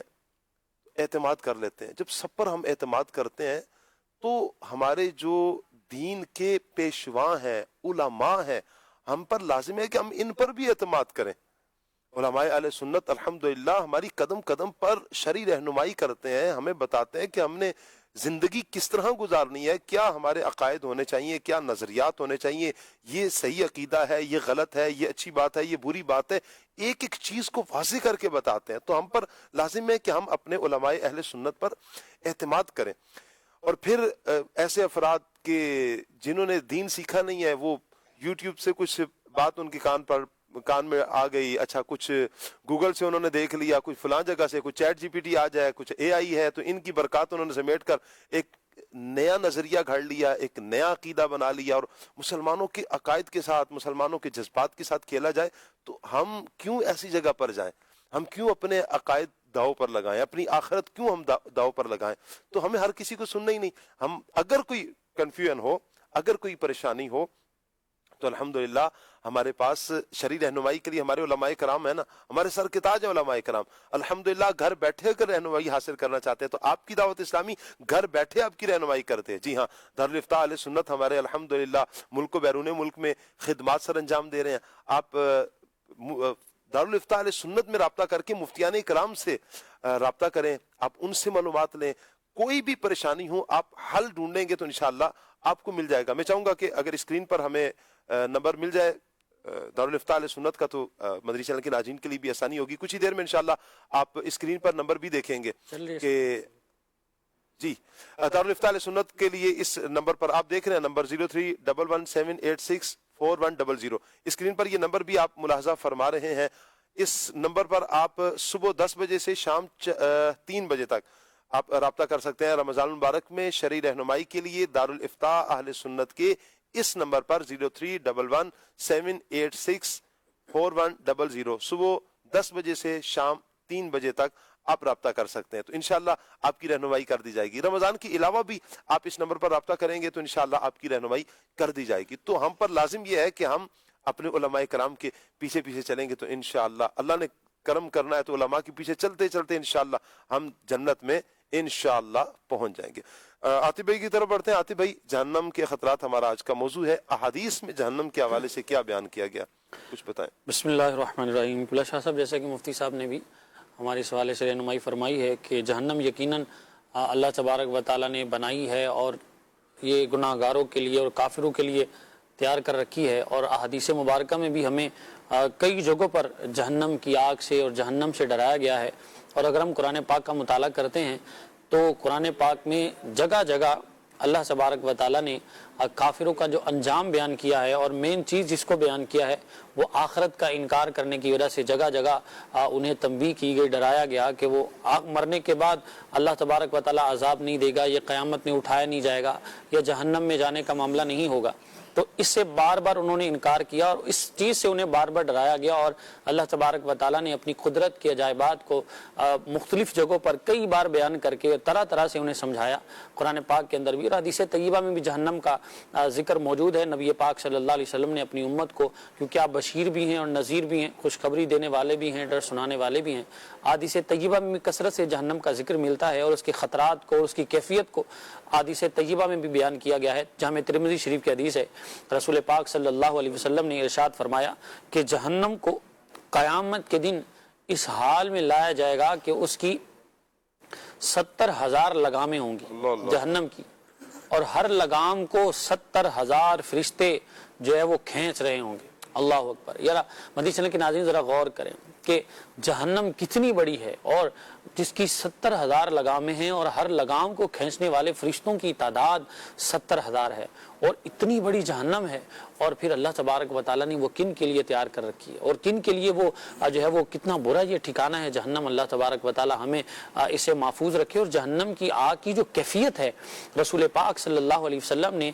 اعتماد کر لیتے ہیں۔ جب سب پر ہم اعتماد کرتے ہیں تو ہمارے جو دین کے پیشواں ہیں، علماء ہیں، ہم پر لازم ہے کہ ہم ان پر بھی اعتماد کریں۔ علماء اہل سنت الحمدللہ ہماری قدم قدم پر شرعی رہنمائی کرتے ہیں، ہمیں بتاتے ہیں کہ ہم نے زندگی کس طرح گزارنی ہے، کیا ہمارے عقائد ہونے چاہیے، کیا نظریات ہونے چاہیے، یہ صحیح عقیدہ ہے، یہ غلط ہے، یہ اچھی بات ہے، یہ بری بات ہے، ایک ایک چیز کو واضح کر کے بتاتے ہیں۔ تو ہم پر لازم ہے کہ ہم اپنے علماء اہل سنت پر اعتماد کریں۔ اور پھر ایسے افراد کے جنہوں نے دین سیکھا نہیں ہے، وہ یوٹیوب سے کچھ بات ان کے کان میں آ گئی، اچھا کچھ گوگل سے انہوں نے دیکھ لیا، کچھ فلاں جگہ سے کچھ چیٹ جی پی ٹی آ جائے، کچھ اے آئی ہے، تو ان کی برکات انہوں نے سمیٹ کر ایک نیا نظریہ گھڑ لیا، ایک نیا عقیدہ بنا لیا، اور مسلمانوں کے عقائد کے ساتھ، مسلمانوں کے جذبات کے ساتھ کھیلا جائے۔ تو ہم کیوں ایسی جگہ پر جائیں؟ ہم کیوں اپنے عقائد داؤ پر لگائیں؟ اپنی آخرت کیوں ہم داؤ پر لگائیں؟ تو ہمیں ہر کسی کو سننا ہی نہیں۔ ہم اگر کوئی کنفیوژن ہو، اگر کوئی پریشانی ہو، تو الحمدللہ ہمارے پاس شرعی رہنمائی کے لیے ہمارے علماء کرام ہیں نا، ہمارے سر کے تاج ہیں علماء کرام۔ الحمدللہ گھر بیٹھے اگر رہنمائی حاصل کرنا چاہتے ہیں تو آپ کی دعوت اسلامی گھر بیٹھے آپ کی رہنمائی کرتے ہیں۔ جی ہاں، دارالافتاء اہل سنت ہمارے الحمدللہ ملک و بیرون ملک میں خدمات سر انجام دے رہے ہیں۔ آپ دارالافتاء اہل سنت میں رابطہ کر کے مفتیان کرام سے رابطہ کریں، آپ ان سے معلومات لیں۔ کوئی بھی پریشانی ہو آپ حل ڈھونڈیں گے تو انشاءاللہ آپ کو مل جائے گا۔ میں چاہوں گا کہ اگر اسکرین پر ہمیں نمبر مل جائے دارالافتاء اہل سنت کا تو مدنی چینل کے ناظرین کے لیے بھی آسانی ہوگی۔ کچھ ہی دیر میں انشاءاللہ آپ اسکرین پر نمبر بھی دیکھیں گے کہ جی دارالافتاء اہل سنت کے لیے اس نمبر پر آپ دیکھ رہے ہیں، نمبر 031178604100۔ اسکرین پر یہ نمبر بھی آپ ملاحظہ فرما رہے ہیں۔ اس نمبر پر آپ صبح 10 بجے سے شام 3 بجے تک آپ رابطہ کر سکتے ہیں۔ رمضان المبارک میں شرعی رہنمائی کے لیے دارالافتاء اہل سنت کے اس نمبر پر 031178604100 صبح 10 بجے سے شام 3 بجے تک آپ رابطہ کر سکتے ہیں، تو انشاءاللہ آپ کی رہنمائی کر دی جائے گی۔ رمضان کے علاوہ بھی آپ اس نمبر پر رابطہ کریں گے تو انشاءاللہ آپ کی رہنمائی کر دی جائے گی۔ تو ہم پر لازم یہ ہے کہ ہم اپنے علماء کرام کے پیچھے پیچھے چلیں گے تو انشاءاللہ اللہ نے کرم کرنا ہے، تو علماء کے پیچھے چلتے چلتے انشاءاللہ ہم جنت میں انشاءاللہ پہنچ جائیں گے۔ عاطف بھائی کی طرف بڑھتے ہیں۔ عاطف بھائی، جہنم کے خطرات ہمارا آج کا موضوع ہے۔ احادیث میں جہنم کے حوالے سے کیا بیان کیا گیا، کچھ بتائیں۔ بسم اللہ الرحمن الرحیم۔ پلہ شاہ صاحب، جیسا کہ مفتی صاحب نے بھی ہمارے اس حوالے سے رہنمائی فرمائی ہے کہ جہنم یقیناً اللہ تبارک و تعالیٰ نے بنائی ہے اور یہ گناہ گاروں کے لیے اور کافروں کے لیے تیار کر رکھی ہے، اور احادیث مبارکہ میں بھی ہمیں کئی جگہوں پر جہنم کی آگ سے اور جہنم سے ڈرایا گیا ہے۔ اور اگر ہم قرآن پاک کا مطالعہ کرتے ہیں تو قرآن پاک میں جگہ جگہ اللہ تبارک و تعالیٰ نے کافروں کا جو انجام بیان کیا ہے اور مین چیز جس کو بیان کیا ہے وہ آخرت کا انکار کرنے کی وجہ سے جگہ جگہ انہیں تنبیہ کی گئی، ڈرایا گیا کہ وہ مرنے کے بعد اللہ تبارک و تعالیٰ عذاب نہیں دے گا، یہ قیامت میں اٹھایا نہیں جائے گا، یا جہنم میں جانے کا معاملہ نہیں ہوگا۔ تو اس سے بار بار انہوں نے انکار کیا اور اس چیز سے انہیں بار بار ڈرایا گیا، اور اللہ تبارک و تعالیٰ نے اپنی قدرت کے عجائبات کو مختلف جگہوں پر کئی بار بیان کر کے طرح طرح سے انہیں سمجھایا۔ قرآن پاک کے اندر بھی اور حدیث طیبہ میں بھی جہنم کا ذکر موجود ہے۔ نبی پاک صلی اللہ علیہ وسلم نے اپنی امت کو، کیونکہ آپ بشیر بھی ہیں اور نذیر بھی ہیں، خوشخبری دینے والے بھی ہیں، ڈر سنانے والے بھی ہیں، حدیث طیبہ میں کثرت سے جہنم کا ذکر ملتا ہے اور اس کے خطرات کو اور اس کی کیفیت کو حدیث طیبہ میں بھی بیان کیا گیا ہے۔ جامع ترمذی شریف کی حدیث ہے، رسول پاک صلی اللہ علیہ وسلم نے ارشاد فرمایا کہ جہنم کو قیامت کے دن اس حال میں لایا جائے گا کہ اس کی 70,000 لگامیں ہوں گی جہنم کی، اور ہر لگام کو 70,000 فرشتے جو ہے وہ کھینچ رہے ہوں گے۔ اللہ اکبر۔ یار مدنی چینل کے ناظرین ذرا غور کریں کہ جہنم کتنی بڑی ہے، اور جس کی 70,000 لگامیں ہیں اور ہر لگام کو کھینچنے والے فرشتوں کی تعداد 70,000 ہے، اور اتنی بڑی جہنم ہے، اور پھر اللہ تبارک و تعالیٰ نے وہ کن کے لیے تیار کر رکھی ہے اور کن کے لیے وہ جو ہے وہ کتنا برا یہ ٹھکانہ ہے جہنم۔ اللہ تبارک و تعالیٰ ہمیں اسے محفوظ رکھے۔ اور جہنم کی آگ کی جو کیفیت ہے، رسول پاک صلی اللہ علیہ وسلم نے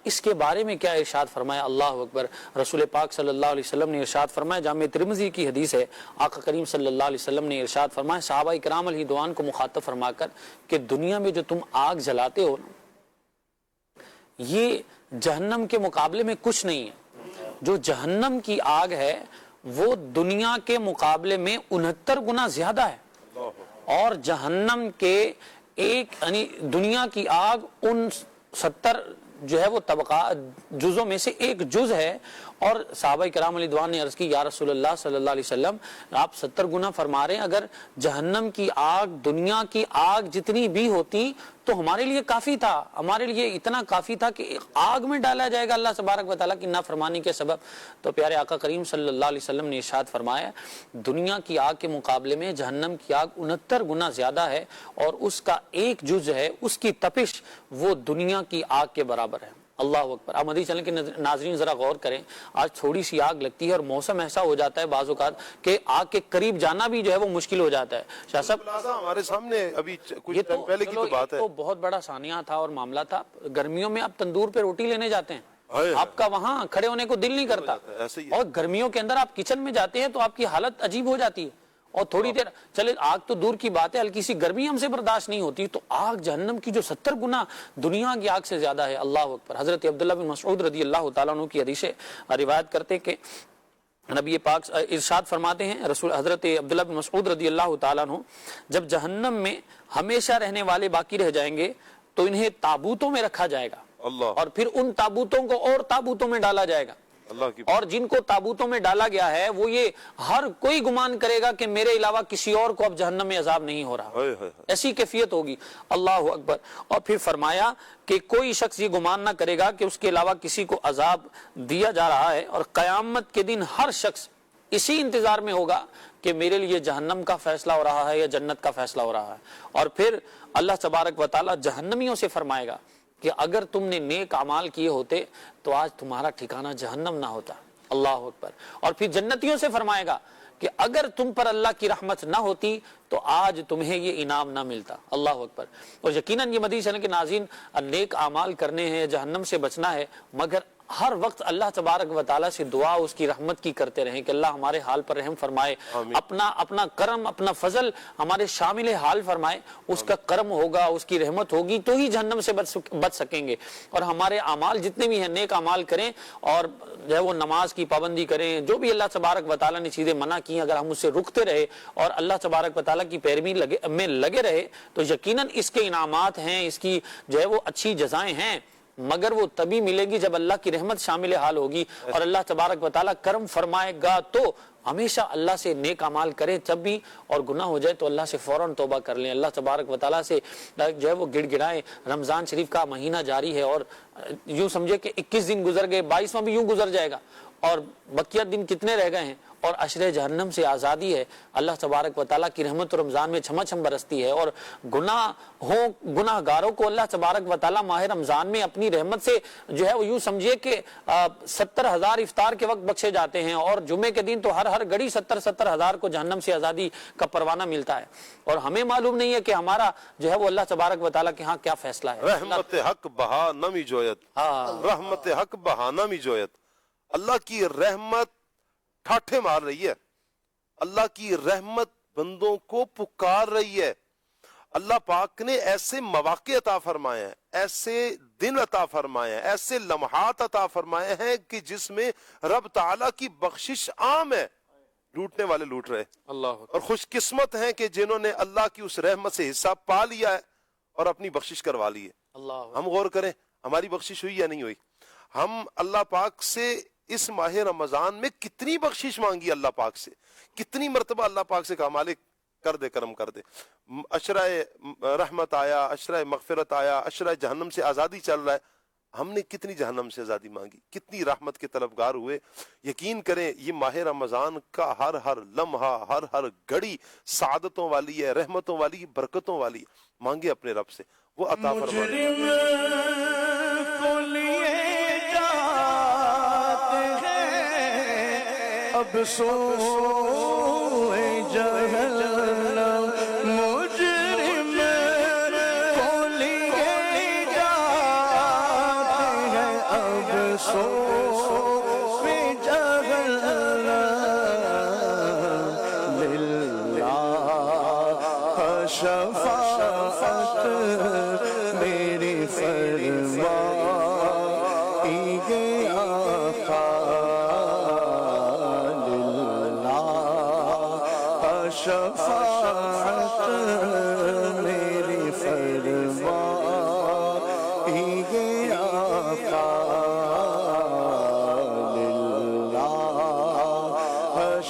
اس کے بارے میں کیا ارشاد فرمایا، اللہ اکبر۔ رسول پاک صلی اللہ علیہ وسلم نے ارشاد فرمایا، جامع ترمذی کی حدیث ہے، آقا کریم صلی اللہ علیہ وسلم نے ارشاد فرمایا صحابہ کرام علیہ رضوان کو مخاطب فرما کر کہ دنیا میں جو تم آگ جلاتے ہو یہ جہنم کے مقابلے میں کچھ نہیں ہے۔ جو جہنم کی آگ ہے وہ دنیا کے مقابلے میں 69 گنا زیادہ ہے، اور جہنم کے یعنی دنیا کی آگ ان 70 جو ہے وہ طبقات جزوں میں سے ایک جز ہے۔ اور صحابہ کرام علیہ رضوان نے عرض کی یا رسول اللہ صلی اللہ علیہ وسلم آپ 70 گنا فرما رہے ہیں، اگر جہنم کی آگ دنیا کی آگ جتنی بھی ہوتی تو ہمارے لیے کافی تھا، ہمارے لیے اتنا کافی تھا کہ آگ میں ڈالا جائے گا اللہ تبارک و تعالیٰ کی نافرمانی کے سبب۔ تو پیارے آقا کریم صلی اللہ علیہ وسلم نے ارشاد فرمایا دنیا کی آگ کے مقابلے میں جہنم کی آگ 69 گنا زیادہ ہے، اور اس کا ایک جز ہے، اس کی تپش وہ دنیا کی آگ کے برابر ہے۔ اللہ اکبر۔ آپ مدنی چینل کے ناظرین ذرا غور کریں، آج تھوڑی سی آگ لگتی ہے اور موسم ایسا ہو جاتا ہے بعض اوقات کہ آگ کے قریب جانا بھی جو ہے وہ مشکل ہو جاتا ہے۔ شاہ صاحب ہمارے سامنے ابھی کچھ ٹائم پہلے کی تو بات ہے، تو بہت بڑا ثانیہ تھا اور معاملہ تھا، گرمیوں میں آپ تندور پہ روٹی لینے جاتے ہیں، آپ کا وہاں کھڑے ہونے کو دل نہیں کرتا، اور گرمیوں کے اندر آپ کچن میں جاتے ہیں تو آپ کی حالت عجیب ہو جاتی ہے، اور تھوڑی دیر چلے آگ تو دور کی بات ہے، ہلکی سی گرمی ہم سے برداشت نہیں ہوتی، تو آگ جہنم کی جو 70 گنا دنیا کی آگ سے زیادہ ہے۔ اللہ اکبر۔ حضرت عبداللہ بن مسعود رضی اللہ تعالیٰ عنہ کی حدیث روایت کرتے کہ نبی پاک ارشاد فرماتے ہیں، رسول حضرت عبداللہ بن مسعود رضی اللہ تعالیٰ عنہ جب جہنم میں ہمیشہ رہنے والے باقی رہ جائیں گے تو انہیں تابوتوں میں رکھا جائے گا، اور پھر ان تابوتوں کو اور تابوتوں میں ڈالا جائے گا، اور جن کو تابوتوں میں ڈالا گیا ہے وہ یہ ہر کوئی گمان کرے گا کہ میرے علاوہ کسی اور کو اب جہنم میں عذاب نہیں ہو رہا، ایسی کیفیت ہوگی۔ اللہ اکبر۔ اور پھر فرمایا کہ کوئی شخص یہ گمان نہ کرے گا کہ اس کے علاوہ کسی کو عذاب دیا جا رہا ہے، اور قیامت کے دن ہر شخص اسی انتظار میں ہوگا کہ میرے لیے جہنم کا فیصلہ ہو رہا ہے یا جنت کا فیصلہ ہو رہا ہے۔ اور پھر اللہ تبارک و تعالیٰ جہنمیوں سے فرمائے گا کہ اگر تم نے نیک اعمال کیے ہوتے تو آج تمہارا ٹھکانہ جہنم نہ ہوتا۔ اللہ اکبر۔ اور پھر جنتیوں سے فرمائے گا کہ اگر تم پر اللہ کی رحمت نہ ہوتی تو آج تمہیں یہ انعام نہ ملتا۔ اللہ اکبر۔ اور یقیناً یہ مدنی چینل کے ناظرین نیک اعمال کرنے ہیں، جہنم سے بچنا ہے، مگر ہر وقت اللہ تبارک و تعالیٰ سے دعا اس کی رحمت کی کرتے رہیں کہ اللہ ہمارے حال پر رحم فرمائے، اپنا کرم اپنا فضل ہمارے شامل حال فرمائے، اس کا کرم ہوگا، اس کی رحمت ہوگی تو ہی جہنم سے بچ سکیں گے۔ اور ہمارے اعمال جتنے بھی ہیں نیک اعمال کریں، اور جو ہے وہ نماز کی پابندی کریں، جو بھی اللہ تبارک و تعالیٰ نے چیزیں منع کی اگر ہم اس سے رکتے رہے اور اللہ تبارک و تعالیٰ کی پیروی میں لگے رہے تو یقیناً اس کے انعامات ہیں، اس کی جو ہے وہ اچھی جزائیں ہیں، مگر وہ تبھی ملے گی جب اللہ کی رحمت شامل حال ہوگی اور اللہ تبارک و تعالیٰ کرم فرمائے گا۔ تو ہمیشہ اللہ سے نیک اعمال کریں جب بھی، اور گناہ ہو جائے تو اللہ سے فوراً توبہ کر لیں، اللہ تبارک و تعالیٰ سے جو ہے وہ گڑ گڑائیں۔ رمضان شریف کا مہینہ جاری ہے اور یوں سمجھے کہ 21 دن گزر گئے، 22واں بھی یوں گزر جائے گا، اور بقیہ دن کتنے رہ گئے ہیں، اور عشر جہنم سے آزادی ہے. اللہ تبارک و تعالیٰ کی رحمت رمضان میں چھما چھم برستی ہے, اور گناہ گاروں کو اللہ تبارک و تعالیٰ ماہ رمضان میں اپنی رحمت سے جو ہے وہ یوں سمجھے کہ 70,000 افطار کے وقت بخشے جاتے ہیں, اور جمعے کے دن تو ہر گھڑی 70,000 کو جہنم سے آزادی کا پروانہ ملتا ہے. اور ہمیں معلوم نہیں ہے کہ ہمارا جو ہے وہ اللہ تبارک و تعالیٰ کے ہاں کیا فیصلہ ہے. رحمت حق بہا نمی جویت, رحمت حق بہا نمی جویت. اللہ کی رحمت ٹھاٹھے مار رہی ہے, اللہ کی رحمت بندوں کو پکار رہی ہے. اللہ پاک نے ایسے مواقع عطا فرمائے ہیں, ایسے دن عطا فرمائے ہیں, ایسے لمحات عطا فرمائے ہیں کہ جس میں رب تعالیٰ کی بخشش عام ہے. لوٹنے والے لوٹ رہے, اللہ اور خوش قسمت ہیں کہ جنہوں نے اللہ کی اس رحمت سے حصہ پا لیا ہے اور اپنی بخشش کروا لی ہے. اللہ ہم غور کریں ہماری بخشش ہوئی یا نہیں ہوئی. ہم اللہ پاک سے اس ماہ رمضان میں کتنی بخشش مانگی اللہ پاک سے, کتنی مرتبہ اللہ پاک سے کہا مالک کر دے, کرم کر دے. عشرہ رحمت آیا, عشرہ مغفرت آیا, عشرہ جہنم سے آزادی چل رہا ہے. ہم نے کتنی جہنم سے آزادی مانگی, کتنی رحمت کے طلبگار ہوئے. یقین کریں یہ ماہ رمضان کا ہر لمحہ, ہر گھڑی سعادتوں والی ہے, رحمتوں والی, برکتوں والی. مانگے اپنے رب سے, وہ عطا فرمائے. اب سوئے جہنم مجرم کو لیے جاتے ہیں. اب سوئے جہنم للہ شفاعت میری فرمائیے آقا. شفاعت میری فرمائیے آقا. للہ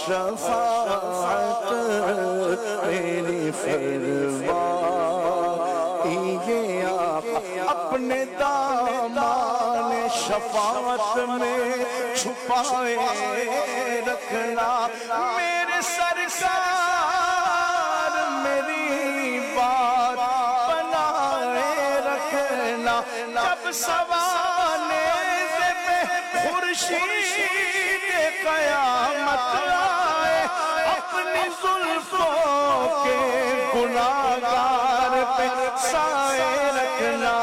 شفاعت میری فرمائیے آقا. اپنے دامان شفاعت میں چھپائے رکھنا میرے سرکار, میری بات بنائے رکھنا. جب سوانے پہ خورشید قیامت آئے, اپنی زلفوں کے گناہگار پہ سائے رکھنا.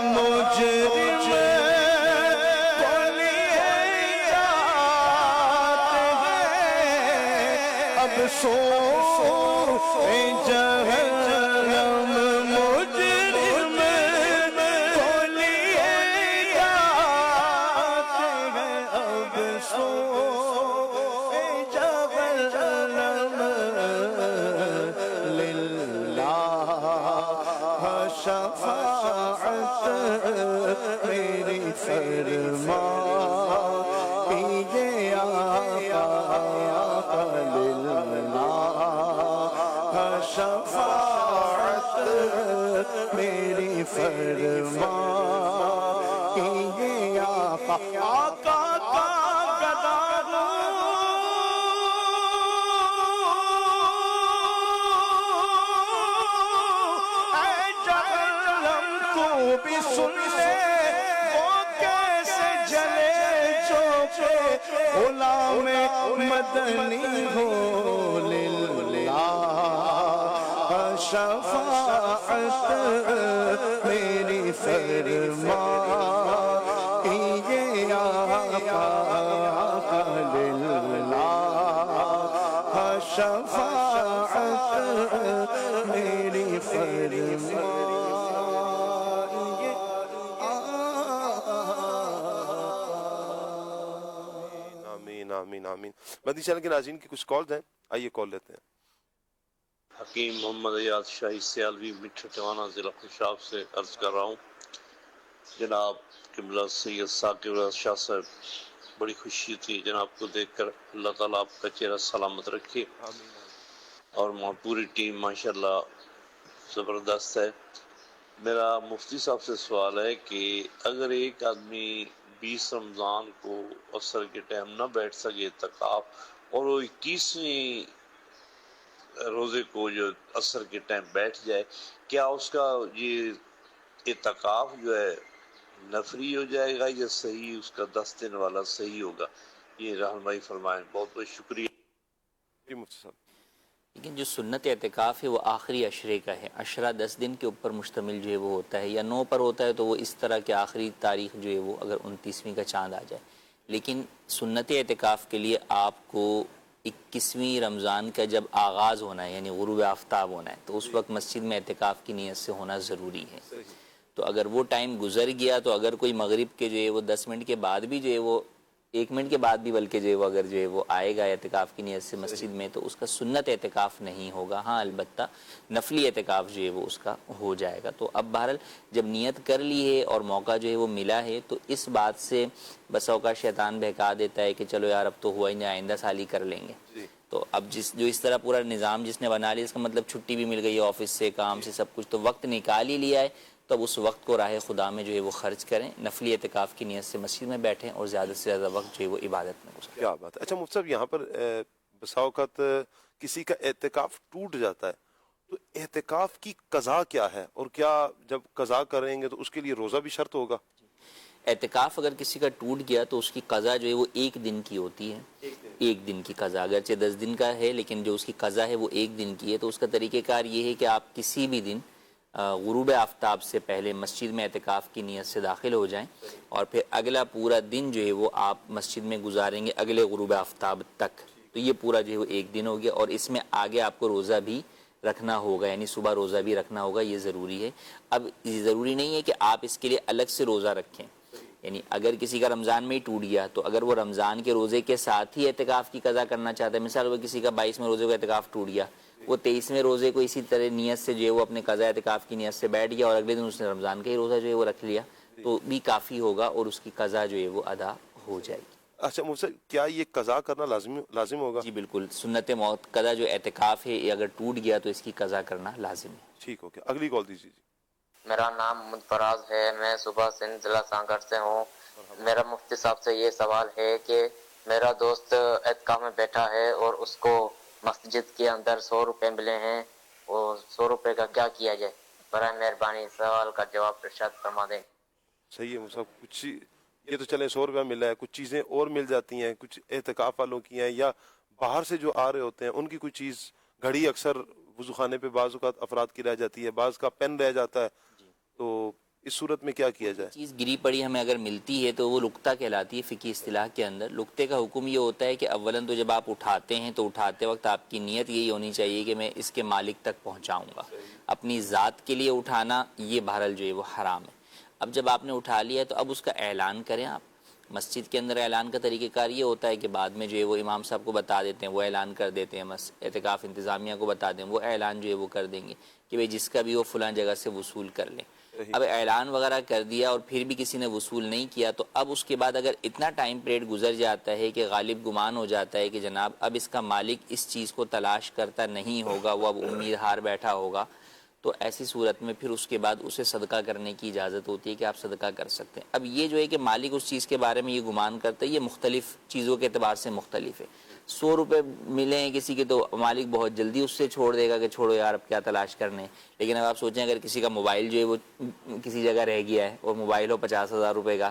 مجرم کو لیے جاتے ہیں اب سوئے جہنم مجرم کو لیے جاتے ہیں. اب سوئے جہنم للہ شفاعت میری فرمائیے آقا. للہ شفاعت میری فرمائیے آقا. آقا کا گدا اے جہنم تو بھی سن لے, وہ کیسے جلے چوکے غلام مدنی ہو. للہ شفاعت میری فرمائیے آقا. للہ شفاعت میری فرمائیے آمین آمین آمین. مدنی چینل کے ناظرین کی کچھ کالز ہیں, آئیے کال لیتے ہیں. حکیم محمد ایاز شاہی سیالوی مٹھا ٹوانا ضلع خوشاب سے عرض کر رہا ہوں. جناب قبلہ سید ثاقب رضا شاہ صاحب, بڑی خوشی تھی جناب کو دیکھ کر. اللہ تعالیٰ آپ کا چہرہ سلامت رکھے, اور پوری ٹیم ماشاءاللہ زبردست ہے. میرا مفتی صاحب سے سوال ہے کہ اگر ایک آدمی 20 رمضان کو عصر کے ٹائم نہ بیٹھ سکے اعتکاف, اور وہ 21ویں روزے کو جو عصر کے ٹائم بیٹھ جائے، کیا اس کا یہ اعتکاف جو ہے نفری ہو جائے گا یا صحیح اس کا 10 دن والا صحیح ہوگا؟ یہ رہنمائی فرمائیں، بہت بہت شکریہ۔ جی مفتی صاحب، لیکن جو سنت اعتکاف ہے وہ آخری عشرے کا ہے، عشرہ 10 دن کے اوپر مشتمل جو ہے وہ ہوتا ہے، یا 9 پر ہوتا ہے تو وہ اس طرح کہ آخری تاریخ جو ہے وہ اگر 29ویں کا چاند آ جائے، لیکن سنت اعتکاف کے لیے آپ کو 21ویں رمضان کا جب آغاز ہونا ہے یعنی غروب آفتاب ہونا ہے تو اس وقت مسجد میں اعتکاف کی نیت سے ہونا ضروری ہے۔ تو اگر وہ ٹائم گزر گیا تو اگر کوئی مغرب کے جو ہے وہ 10 منٹ کے بعد بھی جو ہے وہ 1 منٹ کے بعد بھی بلکہ جو ہے وہ اگر جو ہے وہ آئے گا اعتکاف کی نیت سے مسجد میں تو اس کا سنت اعتکاف نہیں ہوگا، ہاں البتہ نفلی اعتکاف جو ہے وہ اس کا ہو جائے گا۔ تو اب بہرحال جب نیت کر لی ہے اور موقع جو ہے وہ ملا ہے تو اس بات سے بس اوقات شیطان بہکا دیتا ہے کہ چلو یار اب تو ہوا ہی نہیں، آئندہ سال ہی کر لیں گے۔ تو اب جو اس طرح پورا نظام جس نے بنا لیا، اس کا مطلب چھٹی بھی مل گئی ہے آفس سے، کام سے، سب کچھ، تو وقت نکال ہی لیا ہے، تو اب اس وقت کو راہ خدا میں جو ہے وہ خرچ کریں، نفلی اعتکاف کی نیت سے مسجد میں بیٹھیں اور زیادہ سے زیادہ وقت جو ہے وہ عبادت میں گزاریں۔ کیا بات ہے۔ اچھا مفتی صاحب، یہاں پر بسا اوقات کسی کا اعتکاف ٹوٹ جاتا ہے تو اعتکاف کی قضا کیا ہے، اور کیا جب قضا کریں گے تو اس کے لیے روزہ بھی شرط ہوگا؟ اعتکاف اگر کسی کا ٹوٹ گیا تو اس کی قضا جو ہے وہ 1 دن کی ہوتی ہے، 1 دن کی قضا، اگرچہ 10 دن کا ہے لیکن جو اس کی قضا ہے وہ 1 دن کی ہے۔ تو اس کا طریقہ کار یہ ہے کہ آپ کسی بھی دن غروب آفتاب سے پہلے مسجد میں اعتکاف کی نیت سے داخل ہو جائیں اور پھر اگلا پورا دن جو ہے وہ آپ مسجد میں گزاریں گے اگلے غروب آفتاب تک، تو یہ پورا جو ہے وہ 1 دن ہو گیا، اور اس میں آگے آپ کو روزہ بھی رکھنا ہوگا، یعنی صبح روزہ بھی رکھنا ہوگا، یہ ضروری ہے۔ اب یہ ضروری نہیں ہے کہ آپ اس کے لیے الگ سے روزہ رکھیں، یعنی اگر کسی کا رمضان میں ہی ٹوٹ گیا تو اگر وہ رمضان کے روزے کے ساتھ ہی اعتکاف کی قضا کرنا چاہتا ہے، مثال وہ کسی کا 22ویں روزے کو اعتکاف ٹوٹ گیا، وہ 23ویں روزے کو اسی طرح نیت سے جو ہے وہ اپنے قضا اعتکاف کی نیت سے بیٹھ گیا اور اگلے دن اس نے رمضان کا ہی روزہ جو ہے وہ رکھ لیا تو بھی کافی ہوگا اور اس کی قضا جو ہے وہ ادا ہو جائے گی۔ اچھا مفتی صاحب، کیا یہ قضا کرنا لازم ہوگا؟ جی بالکل، سنت موقدہ جو اعتکاف ہے یہ اگر ٹوٹ گیا تو اس کی قضا کرنا لازم ہے۔ ٹھیک ہو گیا، اگلی کال دیجیے۔ میرا نام محمد فراز ہے، میں صبح سندھ ضلع سانگڑ سے ہوں۔ میرا مفتی صاحب سے یہ سوال ہے کہ میرا دوست اعتکاف میں بیٹھا ہے اور اس کو مسجد کے اندر 100 روپے ملے ہیں، وہ 100 روپے کا کیا کیا جائے؟ برائے مہربانی سوال کا جواب ارشاد فرما دیں۔ صحیح ہے مفتی صاحب، کچھ یہ تو چلیں 100 روپیہ ملا ہے، کچھ چیزیں اور مل جاتی ہیں، کچھ اعتکاف والوں کی ہیں یا باہر سے جو آ رہے ہوتے ہیں ان کی کوئی چیز، گھڑی اکثر وضو خانے پہ بعض اوقات افراد کی رہ جاتی ہے، بعض کا پین رہ جاتا ہے، تو اس صورت میں کیا کیا جائے؟ چیز گری پڑی ہمیں اگر ملتی ہے تو وہ لقطہ کہلاتی ہے فقہی اصطلاح کے اندر۔ لقطے کا حکم یہ ہوتا ہے کہ اولاً تو جب آپ اٹھاتے ہیں تو اٹھاتے وقت آپ کی نیت یہی ہونی چاہیے کہ میں اس کے مالک تک پہنچاؤں گا، اپنی ذات کے لیے اٹھانا یہ بہرحال جو ہے وہ حرام ہے۔ اب جب آپ نے اٹھا لیا تو اب اس کا اعلان کریں آپ۔ مسجد کے اندر اعلان کا طریقہ کار یہ ہوتا ہے کہ بعد میں جو ہے وہ امام صاحب کو بتا دیتے ہیں، وہ اعلان کر دیتے ہیں، اعتکاف انتظامیہ کو بتا دیں، وہ اعلان جو ہے وہ کر دیں گے کہ بھئی جس کا بھی وہ فلاں جگہ سے وصول کر لیں۔ اب اعلان وغیرہ کر دیا اور پھر بھی کسی نے وصول نہیں کیا تو اب اس کے بعد اگر اتنا ٹائم پیریڈ گزر جاتا ہے کہ غالب گمان ہو جاتا ہے کہ جناب اب اس کا مالک اس چیز کو تلاش کرتا نہیں ہوگا، وہ اب امید ہار بیٹھا ہوگا، تو ایسی صورت میں پھر اس کے بعد اسے صدقہ کرنے کی اجازت ہوتی ہے کہ آپ صدقہ کر سکتے ہیں۔ اب یہ جو ہے کہ مالک اس چیز کے بارے میں یہ گمان کرتا ہے، یہ مختلف چیزوں کے اعتبار سے مختلف ہے۔ 100 روپے ملے ہیں کسی کے تو مالک بہت جلدی اس سے چھوڑ دے گا کہ چھوڑو یار اب کیا تلاش کرنے، لیکن اب آپ سوچیں اگر کسی کا موبائل جو ہے وہ کسی جگہ رہ گیا ہے اور موبائل ہو 50,000 روپے کا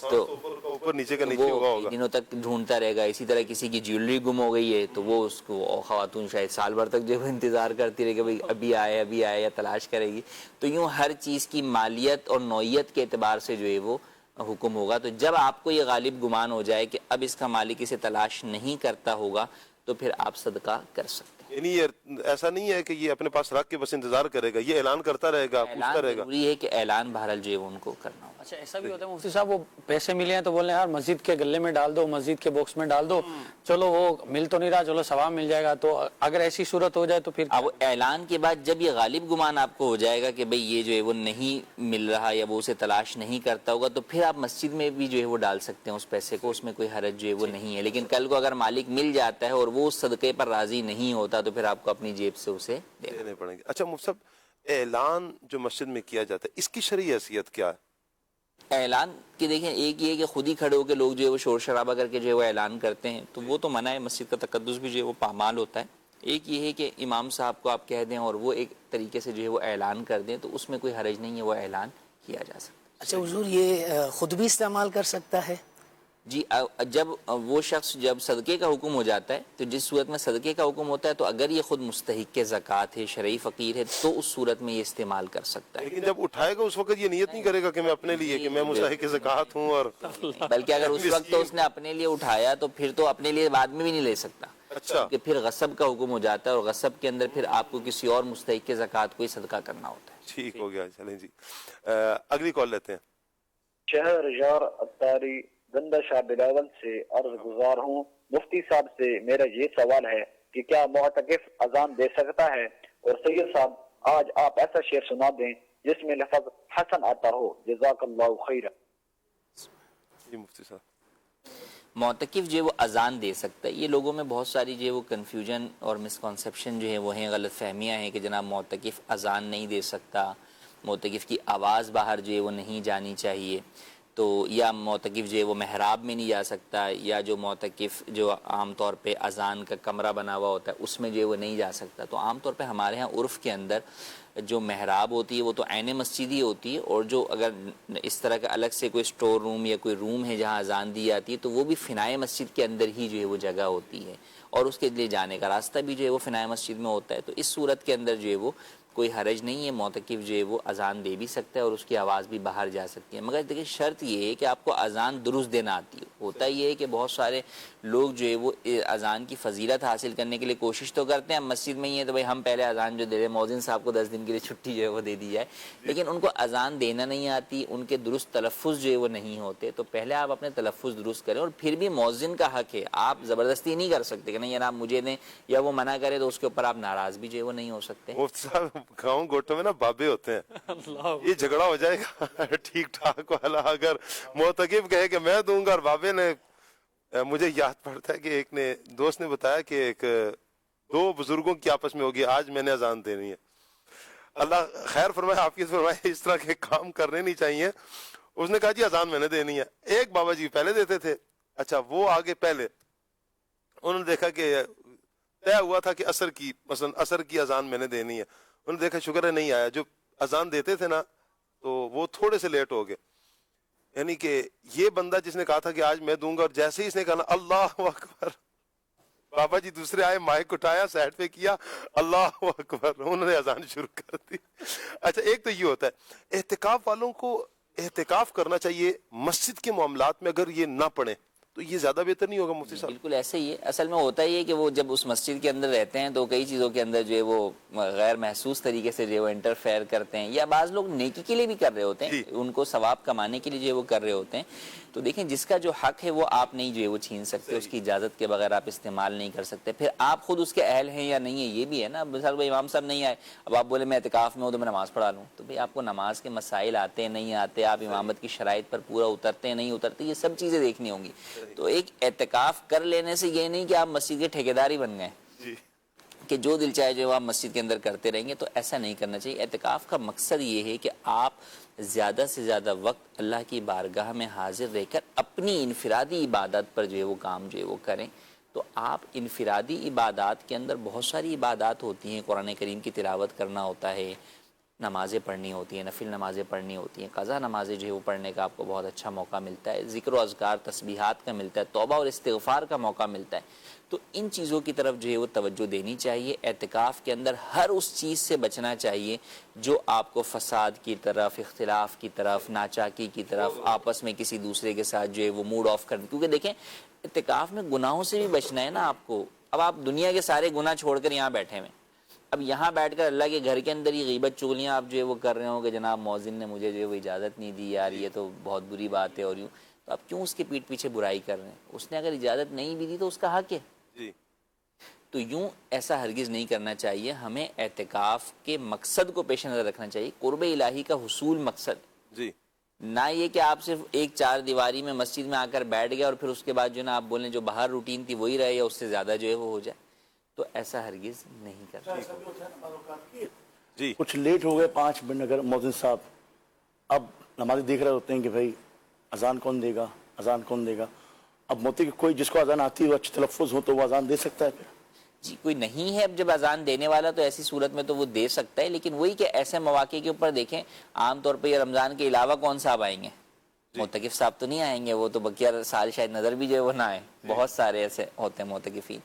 تو اوپر نیچے کا نیچے ہوا وہ ہوگا، دنوں تک ڈھونڈتا رہے گا۔ اسی طرح کسی کی جیولری گم ہو گئی ہے تو وہ اس کو خواتون شاید سال بھر تک جو ہے انتظار کرتی رہے کہ بھئی ابھی آئے یا تلاش کرے گی۔ تو یوں ہر چیز کی مالیت اور نوعیت کے اعتبار سے جو ہے وہ حکم ہوگا۔ تو جب آپ کو یہ غالب گمان ہو جائے کہ اب اس کا مالک اسے تلاش نہیں کرتا ہوگا تو پھر آپ صدقہ کر سکتے ہیں۔ یعنی یہ ایسا نہیں ہے کہ یہ اپنے پاس رکھ کے بس انتظار کرے گا، یہ اعلان کرتا رہے گا، اعلان پوچھتا رہے گا۔ ضروری ہے کہ اعلان بہرحال جو ہے وہ ان کو کرنا ہوگا۔ اچھا ایسا بھی ہوتا ہے مفتی صاحب، وہ پیسے ملے ہیں تو بولے یار مسجد کے گلے میں ڈال دو، مسجد کے باکس میں ڈال دو، چلو وہ مل تو نہیں رہا، چلو ثواب مل جائے گا، تو اگر ایسی صورت ہو جائے تو پھر اب اعلان کے بعد جب یہ غالب گمان آپ کو ہو جائے گا کہ بھئی یہ جو ہے وہ نہیں مل رہا یا وہ اسے تلاش نہیں کرتا ہوگا تو پھر آپ مسجد میں بھی جو ہے وہ ڈال سکتے ہیں اس پیسے کو، اس میں کوئی حرج جو ہے وہ نہیں ہے۔ لیکن کل کو اگر مالک مل جاتا ہے اور وہ اس صدقے پر راضی نہیں ہوتا تو پھر آپ کو اپنی جیب سے اسے دینے پڑیں گے۔ اچھا مفتی صاحب، اعلان جو مسجد میں کیا جاتا ہے اس کی شرعی حیثیت کیا ہے؟ اعلان کہ دیکھیں ایک یہ کہ خود ہی کھڑے ہو کے لوگ جو ہے وہ شور شرابہ کر کے جو ہے وہ اعلان کرتے ہیں تو وہ تو منع ہے، مسجد کا تقدس بھی جو ہے وہ پامال ہوتا ہے۔ ایک یہ ہے کہ امام صاحب کو آپ کہہ دیں اور وہ ایک طریقے سے جو ہے وہ اعلان کر دیں تو اس میں کوئی حرج نہیں ہے، وہ اعلان کیا جا سکتا ہے۔ اچھا حضور، یہ خود بھی استعمال کر سکتا ہے؟ جی، جب وہ شخص جب صدقے کا حکم ہو جاتا ہے تو جس صورت میں صدقے کا حکم ہوتا ہے تو اگر یہ خود مستحق زکوٰۃ ہے، شرعی فقیر ہے، تو اس صورت میں یہ استعمال کر سکتا ہے۔ لیکن جب اٹھائے گا اس وقت یہ نیت نہیں کرے گا کہ میں اپنے لیے کہ میں مستحق زکوٰۃ ہوں، اور بلکہ اگر اس وقت تو اس نے اپنے لیے اٹھایا تو پھر تو اپنے لیے بعد میں بھی نہیں لے سکتا، اچھا کہ پھر غصب کا حکم ہو جاتا ہے اور غصب کے اندر پھر آپ کو کسی اور مستحق زکوٰۃ کو ہی صدقہ کرنا ہوتا ہے۔ ٹھیک ہو گیا، چلیں جی اگلی کال لیتے ہیں۔ شہر یار اتاری گندہ شاہ بلاول سے عرض گزار ہوں، مفتی صاحب سے میرا یہ سوال ہے کہ کیا معتکف اذان دے سکتا ہے؟ اور سید صاحب آج آپ ایسا شعر سنا دیں جس میں لفظ حسن آتا ہو، جزاک اللہ خیر۔ جی مفتی صاحب، معتکف جو ہے وہ اذان دے سکتا ہے، یہ لوگوں میں بہت ساری جو ہے وہ کنفیوژن اور مسکنسیپشن جو ہے وہ ہیں، غلط فہمیاں ہیں کہ جناب معتکف اذان نہیں دے سکتا، معتکف کی آواز باہر جو ہے وہ نہیں جانی چاہیے، تو یا معتکف جو ہے وہ محراب میں نہیں جا سکتا، یا جو معتکف جو عام طور پہ اذان کا کمرہ بنا ہوا ہوتا ہے اس میں جو ہے وہ نہیں جا سکتا۔ تو عام طور پہ ہمارے ہاں عرف کے اندر جو محراب ہوتی ہے وہ تو عین مسجد ہی ہوتی ہے، اور جو اگر اس طرح کا الگ سے کوئی سٹور روم یا کوئی روم ہے جہاں اذان دی جاتی ہے تو وہ بھی فنائے مسجد کے اندر ہی جو ہے وہ جگہ ہوتی ہے، اور اس کے لیے جانے کا راستہ بھی جو ہے وہ فنائے مسجد میں ہوتا ہے۔ تو اس صورت کے اندر جو ہے وہ کوئی حرج نہیں ہے، معتکف جو ہے وہ اذان دے بھی سکتا ہے اور اس کی آواز بھی باہر جا سکتی ہے، مگر دیکھیں شرط یہ ہے کہ آپ کو اذان درست دینا آتی ہے۔ ہوتا یہ ہے کہ بہت سارے لوگ جو ہے وہ اذان کی فضیلت حاصل کرنے کے لیے کوشش تو کرتے ہیں، ہم مسجد میں ہی ہیں تو بھائی ہم پہلے اذان جو دے رہے ہیں، مؤذن صاحب کو 10 دن کے لیے چھٹی جو ہے وہ دے دی جائے، لیکن ان کو اذان دینا نہیں آتی، ان کے درست تلفظ جو ہے وہ نہیں ہوتے، تو پہلے آپ اپنے تلفظ درست کریں، اور پھر بھی مؤذن کا حق ہے، آپ زبردستی نہیں کر سکتے کہ نہیں جناب مجھے دیں، یا وہ منع کرے تو اس کے اوپر آپ ناراض بھی جو ہے وہ نہیں ہو سکتے۔ مفتی صاحب گاؤں گوٹوں میں نا بابے ہوتے ہیں، یہ جھگڑا ہو جائے گا ٹھیک ٹھاک والا، اگر معتکف کہے کہ میں دوں گا اور بابے نے، مجھے یاد پڑتا ہے کہ ایک نے دوست نے بتایا کہ ایک دو بزرگوں کی آپس میں ہوگی، آج میں نے اذان دینی ہے، اللہ خیر فرمائے حافظ فرمائے، اس طرح کے کام کرنے نہیں چاہیے۔ اس نے کہا جی اذان میں نے دینی ہے، ایک بابا جی پہلے دیتے تھے، اچھا وہ آگے پہلے، انہوں نے دیکھا کہ طے ہوا تھا کہ عصر کی مثلا عصر کی اذان میں نے دینی ہے، انہوں نے دیکھا شکر ہے نہیں آیا، جو اذان دیتے تھے نا تو وہ تھوڑے سے لیٹ ہو گئے، یعنی کہ یہ بندہ جس نے کہا تھا کہ آج میں دوں گا، اور جیسے ہی اس نے کہا نا اللہ اکبر، بابا جی دوسرے آئے، مائک اٹھایا سائڈ پہ کیا، اللہ اکبر، انہوں نے اذان شروع کر دی۔ اچھا ایک تو یہ ہوتا ہے، اعتکاف والوں کو اعتکاف کرنا چاہیے، مسجد کے معاملات میں اگر یہ نہ پڑھیں تو یہ زیادہ بہتر نہیں ہوگا مفتی صاحب؟ بالکل ایسے ہی ہے، اصل میں ہوتا ہی ہے کہ وہ جب اس مسجد کے اندر رہتے ہیں تو کئی چیزوں کے اندر جو ہے وہ غیر محسوس طریقے سے جو ہے وہ انٹرفیئر کرتے ہیں، یا بعض لوگ نیکی کے لیے بھی کر رہے ہوتے ہیں، ان کو ثواب کمانے کے لیے جو ہے وہ کر رہے ہوتے ہیں، تو دیکھیں جس کا جو حق ہے وہ آپ نہیں جو ہے وہ چھین سکتے، اس کی اجازت کے بغیر آپ استعمال نہیں کر سکتے، پھر آپ خود اس کے اہل ہیں یا نہیں ہے یہ بھی ہے نا۔ مثال بھائی امام صاحب نہیں آئے، اب آپ بولے میں اعتکاف میں ہوں تو میں نماز پڑھا لوں، تو بھئی آپ کو نماز کے مسائل آتے ہیں نہیں آتے، آپ امامت کی شرائط پر پورا اترتے ہیں نہیں اترتے، یہ سب چیزیں دیکھنی ہوں گی۔ تو ایک اعتکاف کر لینے سے یہ نہیں کہ آپ مسجد کے ٹھیکیدار ہی بن گئے کہ جو دل چاہے جو آپ مسجد کے اندر کرتے رہیں گے، تو ایسا نہیں کرنا چاہیے۔ اعتکاف کا مقصد یہ ہے کہ آپ زیادہ سے زیادہ وقت اللہ کی بارگاہ میں حاضر رہ کر اپنی انفرادی عبادت پر جو ہے وہ کام جو ہے وہ کریں۔ تو آپ انفرادی عبادات کے اندر بہت ساری عبادات ہوتی ہیں، قرآن کریم کی تلاوت کرنا ہوتا ہے، نمازیں پڑھنی ہوتی ہیں، نفل نمازیں پڑھنی ہوتی ہیں، قضا نمازیں جو ہے وہ پڑھنے کا آپ کو بہت اچھا موقع ملتا ہے، ذکر و اذکار تسبیحات کا ملتا ہے، توبہ اور استغفار کا موقع ملتا ہے، تو ان چیزوں کی طرف جو ہے وہ توجہ دینی چاہیے۔ اعتکاف کے اندر ہر اس چیز سے بچنا چاہیے جو آپ کو فساد کی طرف، اختلاف کی طرف، ناچاکی کی طرف، آپس میں کسی دوسرے کے ساتھ جو ہے وہ موڈ آف کرنے، کیونکہ دیکھیں اعتکاف میں گناہوں سے بھی بچنا ہے نا آپ کو۔ اب آپ دنیا کے سارے گناہ چھوڑ کر یہاں بیٹھے ہوئے، اب یہاں بیٹھ کر اللہ کے گھر کے اندر ہی غیبت چغلیاں آپ جو ہے وہ کر رہے ہوں کہ جناب مؤذن نے مجھے جو ہے وہ اجازت نہیں دی، یار یہ تو بہت بری بات ہے، اور یوں، تو آپ کیوں اس کے پیٹھ پیچھے برائی کر رہے ہیں؟ اس نے اگر اجازت نہیں بھی دی تو اس کا حق ہے، تو یوں ایسا ہرگز نہیں کرنا چاہیے۔ ہمیں اعتکاف کے مقصد کو پیش نظر رکھنا چاہیے، قرب الہی کا حصول مقصد، نہ یہ کہ آپ صرف ایک چار دیواری میں مسجد میں آ کر بیٹھ گئے اور پھر اس کے بعد جو ہے نا آپ بولیں جو باہر روٹین تھی وہی رہے یا اس سے زیادہ جو ہے وہ ہو جائے، تو ایسا ہرگز نہیں کرنا۔ کچھ لیٹ ہو گئے 5 منٹ، اگر مؤذن صاحب اب نمازی دیکھ رہے ہوتے ہیں کہ بھائی اذان کون دے گا، اذان کون دے گا. اب موتی کہ کوئی جس کو اذان آتی ہے، اچھے تلفظ ہو، تو وہ اذان دے سکتا ہے پھر. جی کوئی نہیں ہے اب جب اذان دینے والا تو ایسی صورت میں تو وہ دے سکتا ہے، لیکن وہی کہ ایسے مواقع کے اوپر دیکھیں عام طور پہ یہ رمضان کے علاوہ کون صاحب آئیں گے؟ معتکف صاحب تو نہیں آئیں گے، وہ تو بقیہ سال شاید نظر بھی جو ہے وہ نہ آئے. بہت سارے ایسے ہوتے ہیں معتکفین.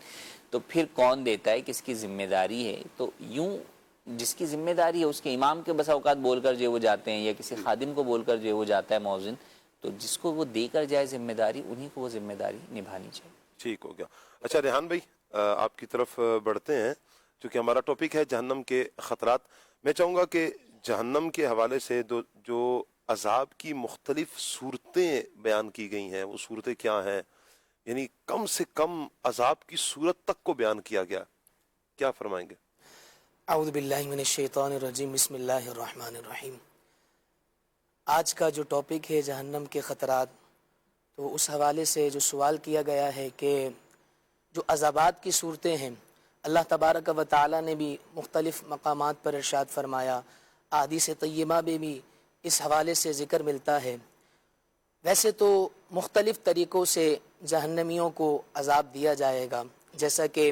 تو پھر کون دیتا ہے، کس کی ذمہ داری ہے؟ تو یوں جس کی ذمہ داری ہے اس کے امام کے بسا اوقات بول کر جو وہ جاتے ہیں، یا کسی خادم کو بول کر جو وہ جاتا ہے مؤذن، تو جس کو وہ دے کر جائے ذمہ داری، انہی کو وہ ذمہ داری نبھانی چاہیے. ٹھیک ہو گیا. اچھا ریحان بھائی آپ کی طرف بڑھتے ہیں، چونکہ ہمارا ٹاپک ہے جہنم کے خطرات. میں چاہوں گا کہ جہنم کے حوالے سے جو عذاب کی مختلف صورتیں بیان کی گئی ہیں، وہ صورتیں کیا ہیں؟ یعنی کم سے کم عذاب کی صورت تک کو بیان کیا گیا، کیا فرمائیں گے؟ اعوذ باللہ من الشیطان الرجیم، بسم اللہ الرحمن الرحیم. آج کا جو ٹاپک ہے جہنم کے خطرات، تو اس حوالے سے جو سوال کیا گیا ہے کہ جو عذابات کی صورتیں ہیں، اللہ تبارک و تعالی نے بھی مختلف مقامات پر ارشاد فرمایا، احادیث طیبہ میں بھی اس حوالے سے ذکر ملتا ہے. ویسے تو مختلف طریقوں سے جہنمیوں کو عذاب دیا جائے گا، جیسا کہ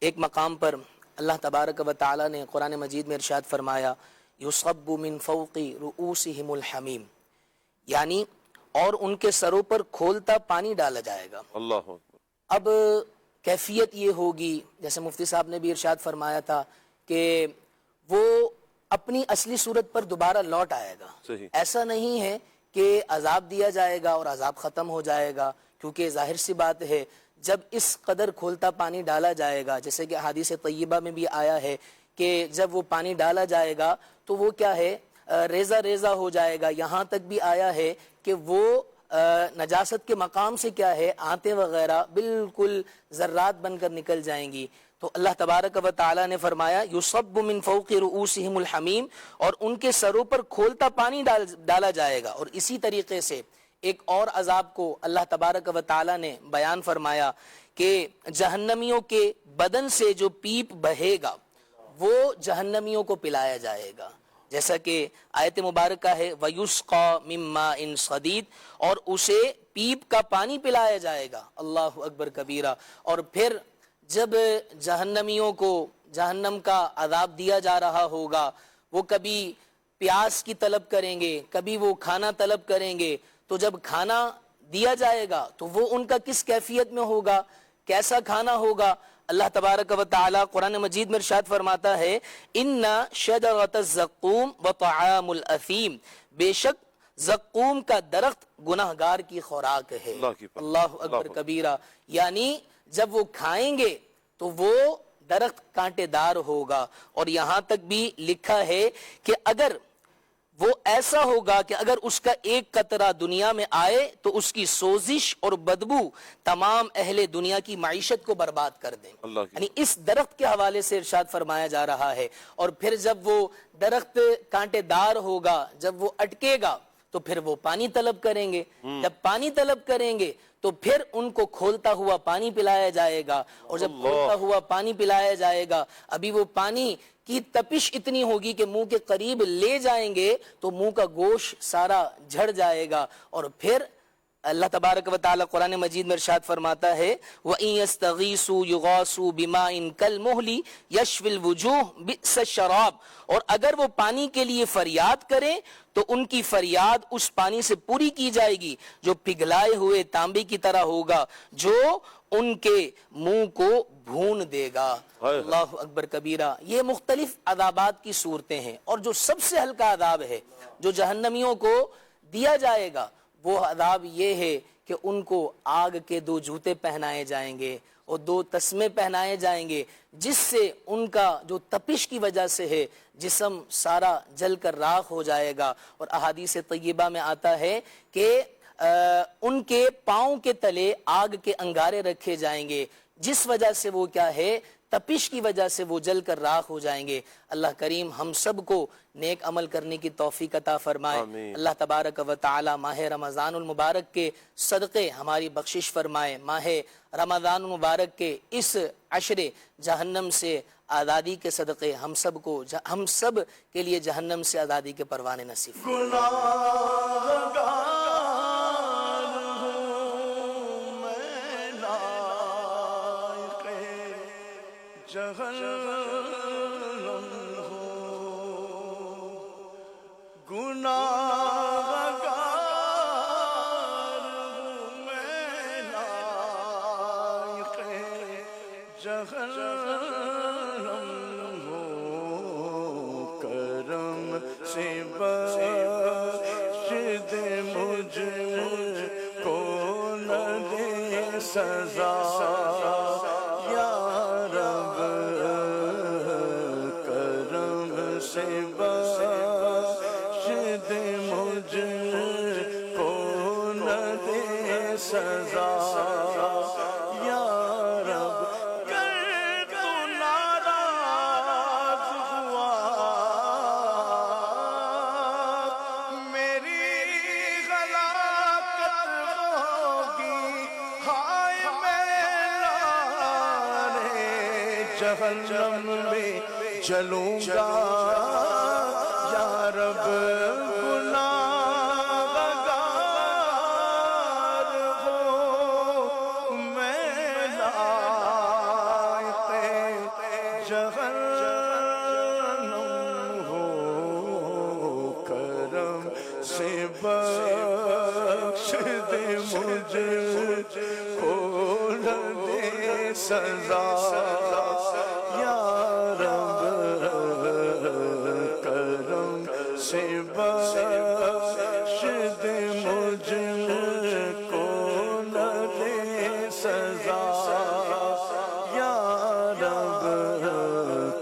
ایک مقام پر اللہ تبارک و تعالی نے قرآن مجید میں ارشاد فرمایا، یصب من فوق رؤوسہم الحمیم، یعنی اور ان کے سروں پر کھولتا پانی ڈالا جائے گا. اللہ اکبر. اب کیفیت یہ ہوگی، جیسے مفتی صاحب نے بھی ارشاد فرمایا تھا کہ وہ اپنی اصلی صورت پر دوبارہ لوٹ آئے گا. صحیح. ایسا نہیں ہے کہ عذاب دیا جائے گا اور عذاب ختم ہو جائے گا، کیونکہ ظاہر سی بات ہے جب اس قدر کھولتا پانی ڈالا جائے گا، جیسے کہ حدیث طیبہ میں بھی آیا ہے کہ جب وہ پانی ڈالا جائے گا تو وہ کیا ہے، ریزہ ریزہ ہو جائے گا. یہاں تک بھی آیا ہے کہ وہ نجاست کے مقام سے کیا ہے، آنتیں وغیرہ بالکل ذرات بن کر نکل جائیں گی. تو اللہ تبارک و تعالی نے فرمایا یصب من فوق رؤوسہم الحمیم، اور ان کے سروں پر کھولتا پانی ڈالا جائے گا. اور اسی طریقے سے ایک اور عذاب کو اللہ تبارک و تعالی نے بیان فرمایا کہ جہنمیوں کے بدن سے جو پیپ بہے گا وہ جہنمیوں کو پلایا جائے گا، جیسا کہ آیت مبارکہ ہے وَيُسْقَى مِن مَّاءٍ صَدِيدٍ، اور اسے پیپ کا پانی پلایا جائے گا. اللہ اکبر کبیرہ. اور پھر جب جہنمیوں کو جہنم کا عذاب دیا جا رہا ہوگا، وہ کبھی پیاس کی طلب کریں گے، کبھی وہ کھانا طلب کریں گے. تو جب کھانا دیا جائے گا تو وہ ان کا کس کیفیت میں ہوگا، کیسا کھانا ہوگا؟ اللہ تبارک و تعالی قرآن مجید میں ارشاد فرماتا ہے ان شجرۃ الزقوم وطعام الاثیم، بے شک زقوم کا درخت گناہگار کی خوراک ہے. اللہ اکبر کبیرہ. یعنی جب وہ کھائیں گے تو وہ درخت کانٹے دار ہوگا. اور یہاں تک بھی لکھا ہے کہ اگر وہ ایسا ہوگا کہ اگر اس کا ایک قطرہ دنیا میں آئے تو اس کی سوزش اور بدبو تمام اہل دنیا کی معیشت کو برباد کر دیں. یعنی اس درخت کے حوالے سے ارشاد فرمایا جا رہا ہے. اور پھر جب وہ درخت کانٹے دار ہوگا، جب وہ اٹکے گا تو پھر وہ پانی طلب کریں گے. جب پانی طلب کریں گے تو پھر ان کو کھولتا ہوا پانی پلایا جائے گا. اور جب کھولتا ہوا پانی پلایا جائے گا، ابھی وہ پانی کی تپش اتنی ہوگی کہ منہ کے قریب لے جائیں گے تو منہ کا گوشت سارا جھڑ جائے گا. اور پھر اللہ تبارک و تعالی قرآن مجید میں ارشاد فرماتا ہے وَإِن يَسْتَغِيثُوا يُغَاثُوا بِمَاءٍ كَالْمُهْلِ يَشْوِي الْوُجُوهَ بِئْسَ الشَّرَابُ، اور اگر وہ پانی کے لیے فریاد کریں تو ان کی فریاد اس پانی سے پوری کی جائے گی جو پگھلائے ہوئے تانبے کی طرح ہوگا، جو ان کے منہ کو بھون دے گا. اللہ اکبر کبیرہ. یہ مختلف عذابات کی صورتیں ہیں. اور جو سب سے ہلکا عذاب ہے جو جہنمیوں کو دیا جائے گا، وہ عذاب یہ ہے کہ ان کو آگ کے 2 جوتے پہنائے جائیں گے اور 2 تسمے پہنائے جائیں گے، جس سے ان کا جو تپش کی وجہ سے ہے جسم سارا جل کر راکھ ہو جائے گا. اور احادیث طیبہ میں آتا ہے کہ ان کے پاؤں کے تلے آگ کے انگارے رکھے جائیں گے جس وجہ سے وہ کیا ہے تپش کی وجہ سے وہ جل کر راکھ ہو جائیں گے۔ اللہ کریم ہم سب کو نیک عمل کرنے کی توفیق عطا فرمائے۔ اللہ تبارک و تعالی ماہ رمضان المبارک کے صدقے ہماری بخشش فرمائے۔ ماہ رمضان المبارک کے اس عشر جہنم سے آزادی کے صدقے ہم سب کے لیے جہنم سے آزادی کے پروانے نصیب کرم سے بخش دے مجھ کو نہ دے سزا یا رب، کرم سے بخش دے مجھ کو نہ دے سزا یا رب۔ جہنم میں جلوں گا یا رب، گناہ گار ہو میں لائق جہنم ہو، کرم سے بخش دے مجھ کو نہ دے سزا یا رب، کرم سے بخش دے مجھ کو نہ دے سزا یا رب،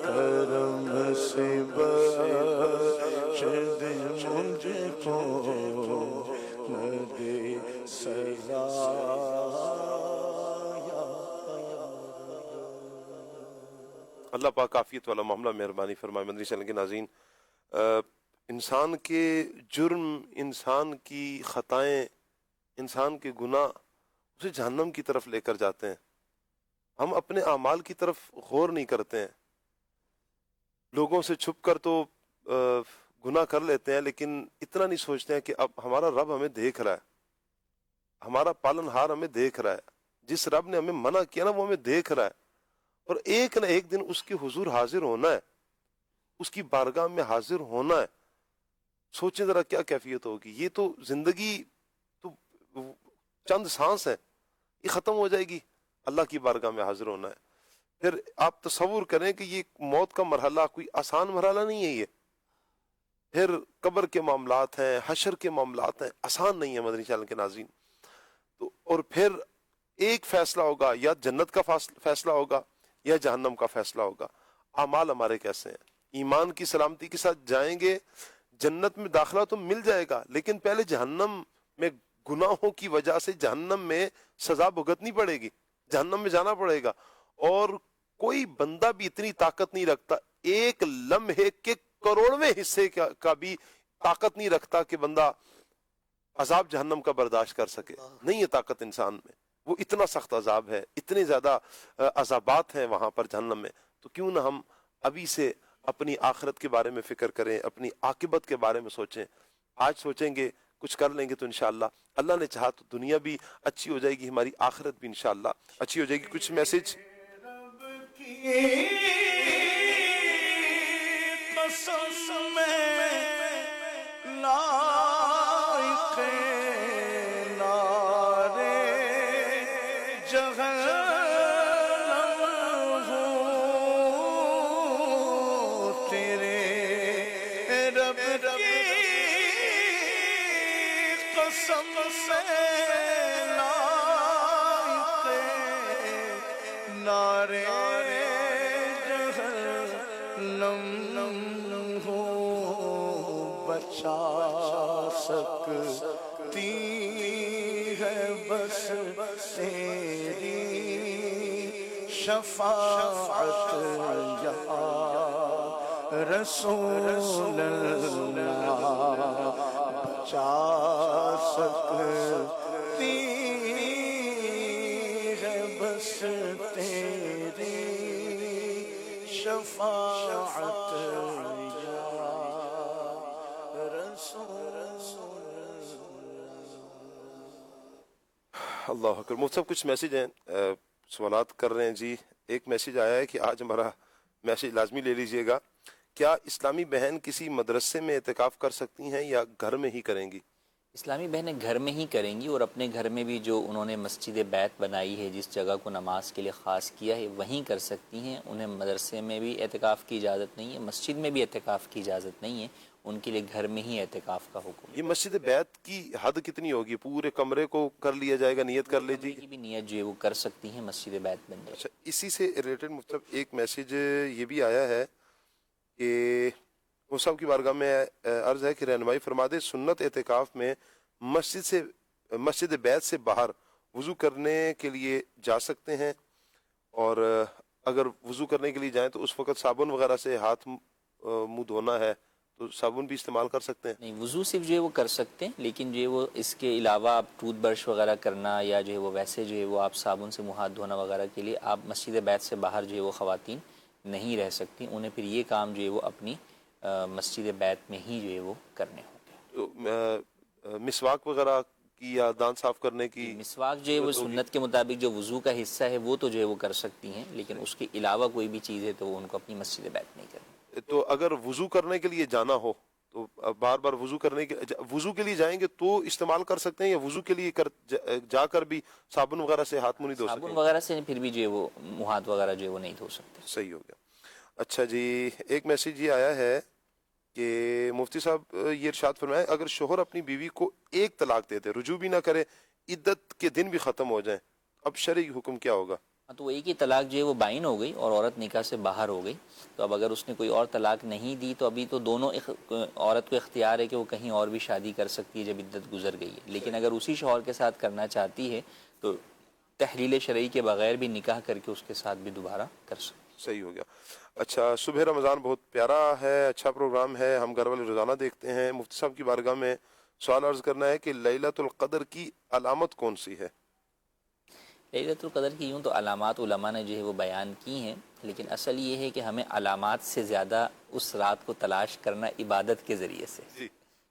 کرم سے بخش دے مجھ کو نہ دے سزا۔ اللہ پاک عافیت والا معاملہ مہربانی فرمائے۔ مدنی چینل کے ناظرین، انسان کے جرم، انسان کی خطائیں، انسان کے گناہ اسے جہنم کی طرف لے کر جاتے ہیں۔ ہم اپنے اعمال کی طرف غور نہیں کرتے ہیں، لوگوں سے چھپ کر تو گناہ کر لیتے ہیں، لیکن اتنا نہیں سوچتے ہیں کہ اب ہمارا رب ہمیں دیکھ رہا ہے، ہمارا پالن ہار ہمیں دیکھ رہا ہے، جس رب نے ہمیں منع کیا نا وہ ہمیں دیکھ رہا ہے، اور ایک نہ ایک دن اس کے حضور حاضر ہونا ہے، اس کی بارگاہ میں حاضر ہونا ہے۔ سوچیں ذرا کیا کیفیت ہوگی۔ یہ تو زندگی تو چند سانس ہے، یہ ختم ہو جائے گی، اللہ کی بارگاہ میں حاضر ہونا ہے۔ پھر آپ تصور کریں کہ یہ موت کا مرحلہ کوئی آسان مرحلہ نہیں ہے، یہ پھر قبر کے معاملات ہیں، حشر کے معاملات ہیں، آسان نہیں ہے مدنی چینل کے ناظرین۔ تو اور پھر ایک فیصلہ ہوگا، یا جنت کا فیصلہ ہوگا یا جہنم کا فیصلہ ہوگا۔ اعمال ہمارے کیسے ہیں؟ ایمان کی سلامتی کے ساتھ جائیں گے، جنت میں داخلہ تو مل جائے گا، لیکن پہلے جہنم میں گناہوں کی وجہ سے جہنم میں سزا بھگتنی پڑے گی، جہنم میں جانا پڑے گا۔ اور کوئی بندہ بھی اتنی طاقت نہیں رکھتا، ایک لمحے کے کروڑویں حصے کا بھی طاقت نہیں رکھتا کہ بندہ عذاب جہنم کا برداشت کر سکے، نہیں ہے طاقت انسان میں۔ وہ اتنا سخت عذاب ہے، اتنے زیادہ عذابات ہیں وہاں پر جہنم میں۔ تو کیوں نہ ہم ابھی سے اپنی آخرت کے بارے میں فکر کریں، اپنی عاقبت کے بارے میں سوچیں۔ آج سوچیں گے، کچھ کر لیں گے تو انشاءاللہ اللہ نے چاہا تو دنیا بھی اچھی ہو جائے گی، ہماری آخرت بھی انشاءاللہ اچھی ہو جائے گی۔ کچھ میسج سکتی ہے بس تیری شفاعت یا رسول اللہ بچا سکتی ہے بس تیری شفاعت یا رسول اللہ اکبر. مفتی صاحب کچھ میسیج ہیں, سوالات کر رہے ہیں. جی ایک میسیج آیا ہے کہ آج ہمارا میسیج لازمی لے لیجئے گا. کیا اسلامی بہن کسی مدرسے میں اعتکاف کر سکتی ہیں یا گھر میں ہی کریں گی؟ اسلامی بہنیں گھر میں ہی کریں گی، اور اپنے گھر میں بھی جو انہوں نے مسجد بیت بنائی ہے، جس جگہ کو نماز کے لیے خاص کیا ہے، وہیں کر سکتی ہیں. انہیں مدرسے میں بھی اعتکاف کی اجازت نہیں ہے، مسجد میں بھی اعتکاف کی اجازت نہیں ہے. ان کے لیے گھر میں ہی اعتکاف کا حکم ہے. یہ مسجد بیت کی حد کتنی ہوگی؟ پورے کمرے کو کر لیا جائے گا؟ نیت کر لیجیے کی بھی نیت جو ہے وہ کر سکتی ہیں، مسجد بیت بن جائے. اچھا، اسی سے ریلیٹڈ مطلب ایک میسیج یہ بھی آیا ہے کہ صاحب کی بارگاہ میں عرض ہے کہ رہنمائی فرما دے، سنت اعتکاف میں مسجد بیت سے باہر وضو کرنے کے لیے جا سکتے ہیں، اور اگر وضو کرنے کے لیے جائیں تو اس وقت صابن وغیرہ سے ہاتھ منہ دھونا ہے تو صابن بھی استعمال کر سکتے ہیں؟ نہیں، وضو صرف جو ہے وہ کر سکتے ہیں، لیکن جو ہے وہ اس کے علاوہ آپ ٹوتھ برش وغیرہ کرنا یا جو ہے وہ ویسے جو ہے وہ آپ صابن سے منہ ہاتھ دھونا وغیرہ کے لیے آپ مسجد بیت سے باہر جو ہے وہ خواتین نہیں رہ سکتی. انہیں پھر یہ کام جو ہے وہ اپنی مسجد بیت میں ہی جو ہے وہ کرنے ہوں گے. مسواک وغیرہ کی یا دانت صاف کرنے کی؟ مسواک جو ہے وہ سنت کے مطابق جو وضو کا حصہ ہے وہ تو جو ہے وہ کر سکتی ہیں، لیکن اس کے علاوہ کوئی بھی چیز ہے تو وہ ان کو اپنی مسجد بیت نہیں کرنی. تو اگر وضو کرنے کے لیے جانا ہو تو بار بار وضو کے لیے جائیں گے تو استعمال کر سکتے ہیں، یا وضو کے لیے جا کر بھی صابن وغیرہ سے ہاتھ منہ نہیں دھو سکتے؟ صابن وغیرہ سے پھر بھی جو ہے وہ منہ ہاتھ وغیرہ جو ہے وہ نہیں دھو سکتے. صحیح ہو گیا. اچھا جی، ایک میسیج یہ آیا ہے کہ مفتی صاحب یہ ارشاد فرمائے، اگر شوہر اپنی بیوی کو ایک طلاق دے دے، رجوع بھی نہ کرے، عدت کے دن بھی ختم ہو جائیں، اب شرعی حکم کیا ہوگا؟ تو ایک ہی طلاق جو ہے وہ بائن ہو گئی اور عورت نکاح سے باہر ہو گئی. تو اب اگر اس نے کوئی اور طلاق نہیں دی تو ابھی تو دونوں عورت کو اختیار ہے کہ وہ کہیں اور بھی شادی کر سکتی ہے جب عدت گزر گئی ہے. لیکن اگر اسی شوہر کے ساتھ کرنا چاہتی ہے تو تحلیل شرعی کے بغیر بھی نکاح کر کے اس کے ساتھ بھی دوبارہ کر سکتی. صحیح ہو گیا. اچھا، صبح رمضان بہت پیارا ہے، اچھا پروگرام ہے، ہم گھر والے روزانہ دیکھتے ہیں. مفتی صاحب کی بارگاہ میں سوال عرض کرنا ہے کہ لیلۃ القدر کی علامت کون سی ہے؟ لیلۃ القدر کی یوں تو علامات علماء نے جو ہے وہ بیان کی ہیں، لیکن اصل یہ ہے کہ ہمیں علامات سے زیادہ اس رات کو تلاش کرنا عبادت کے ذریعے سے.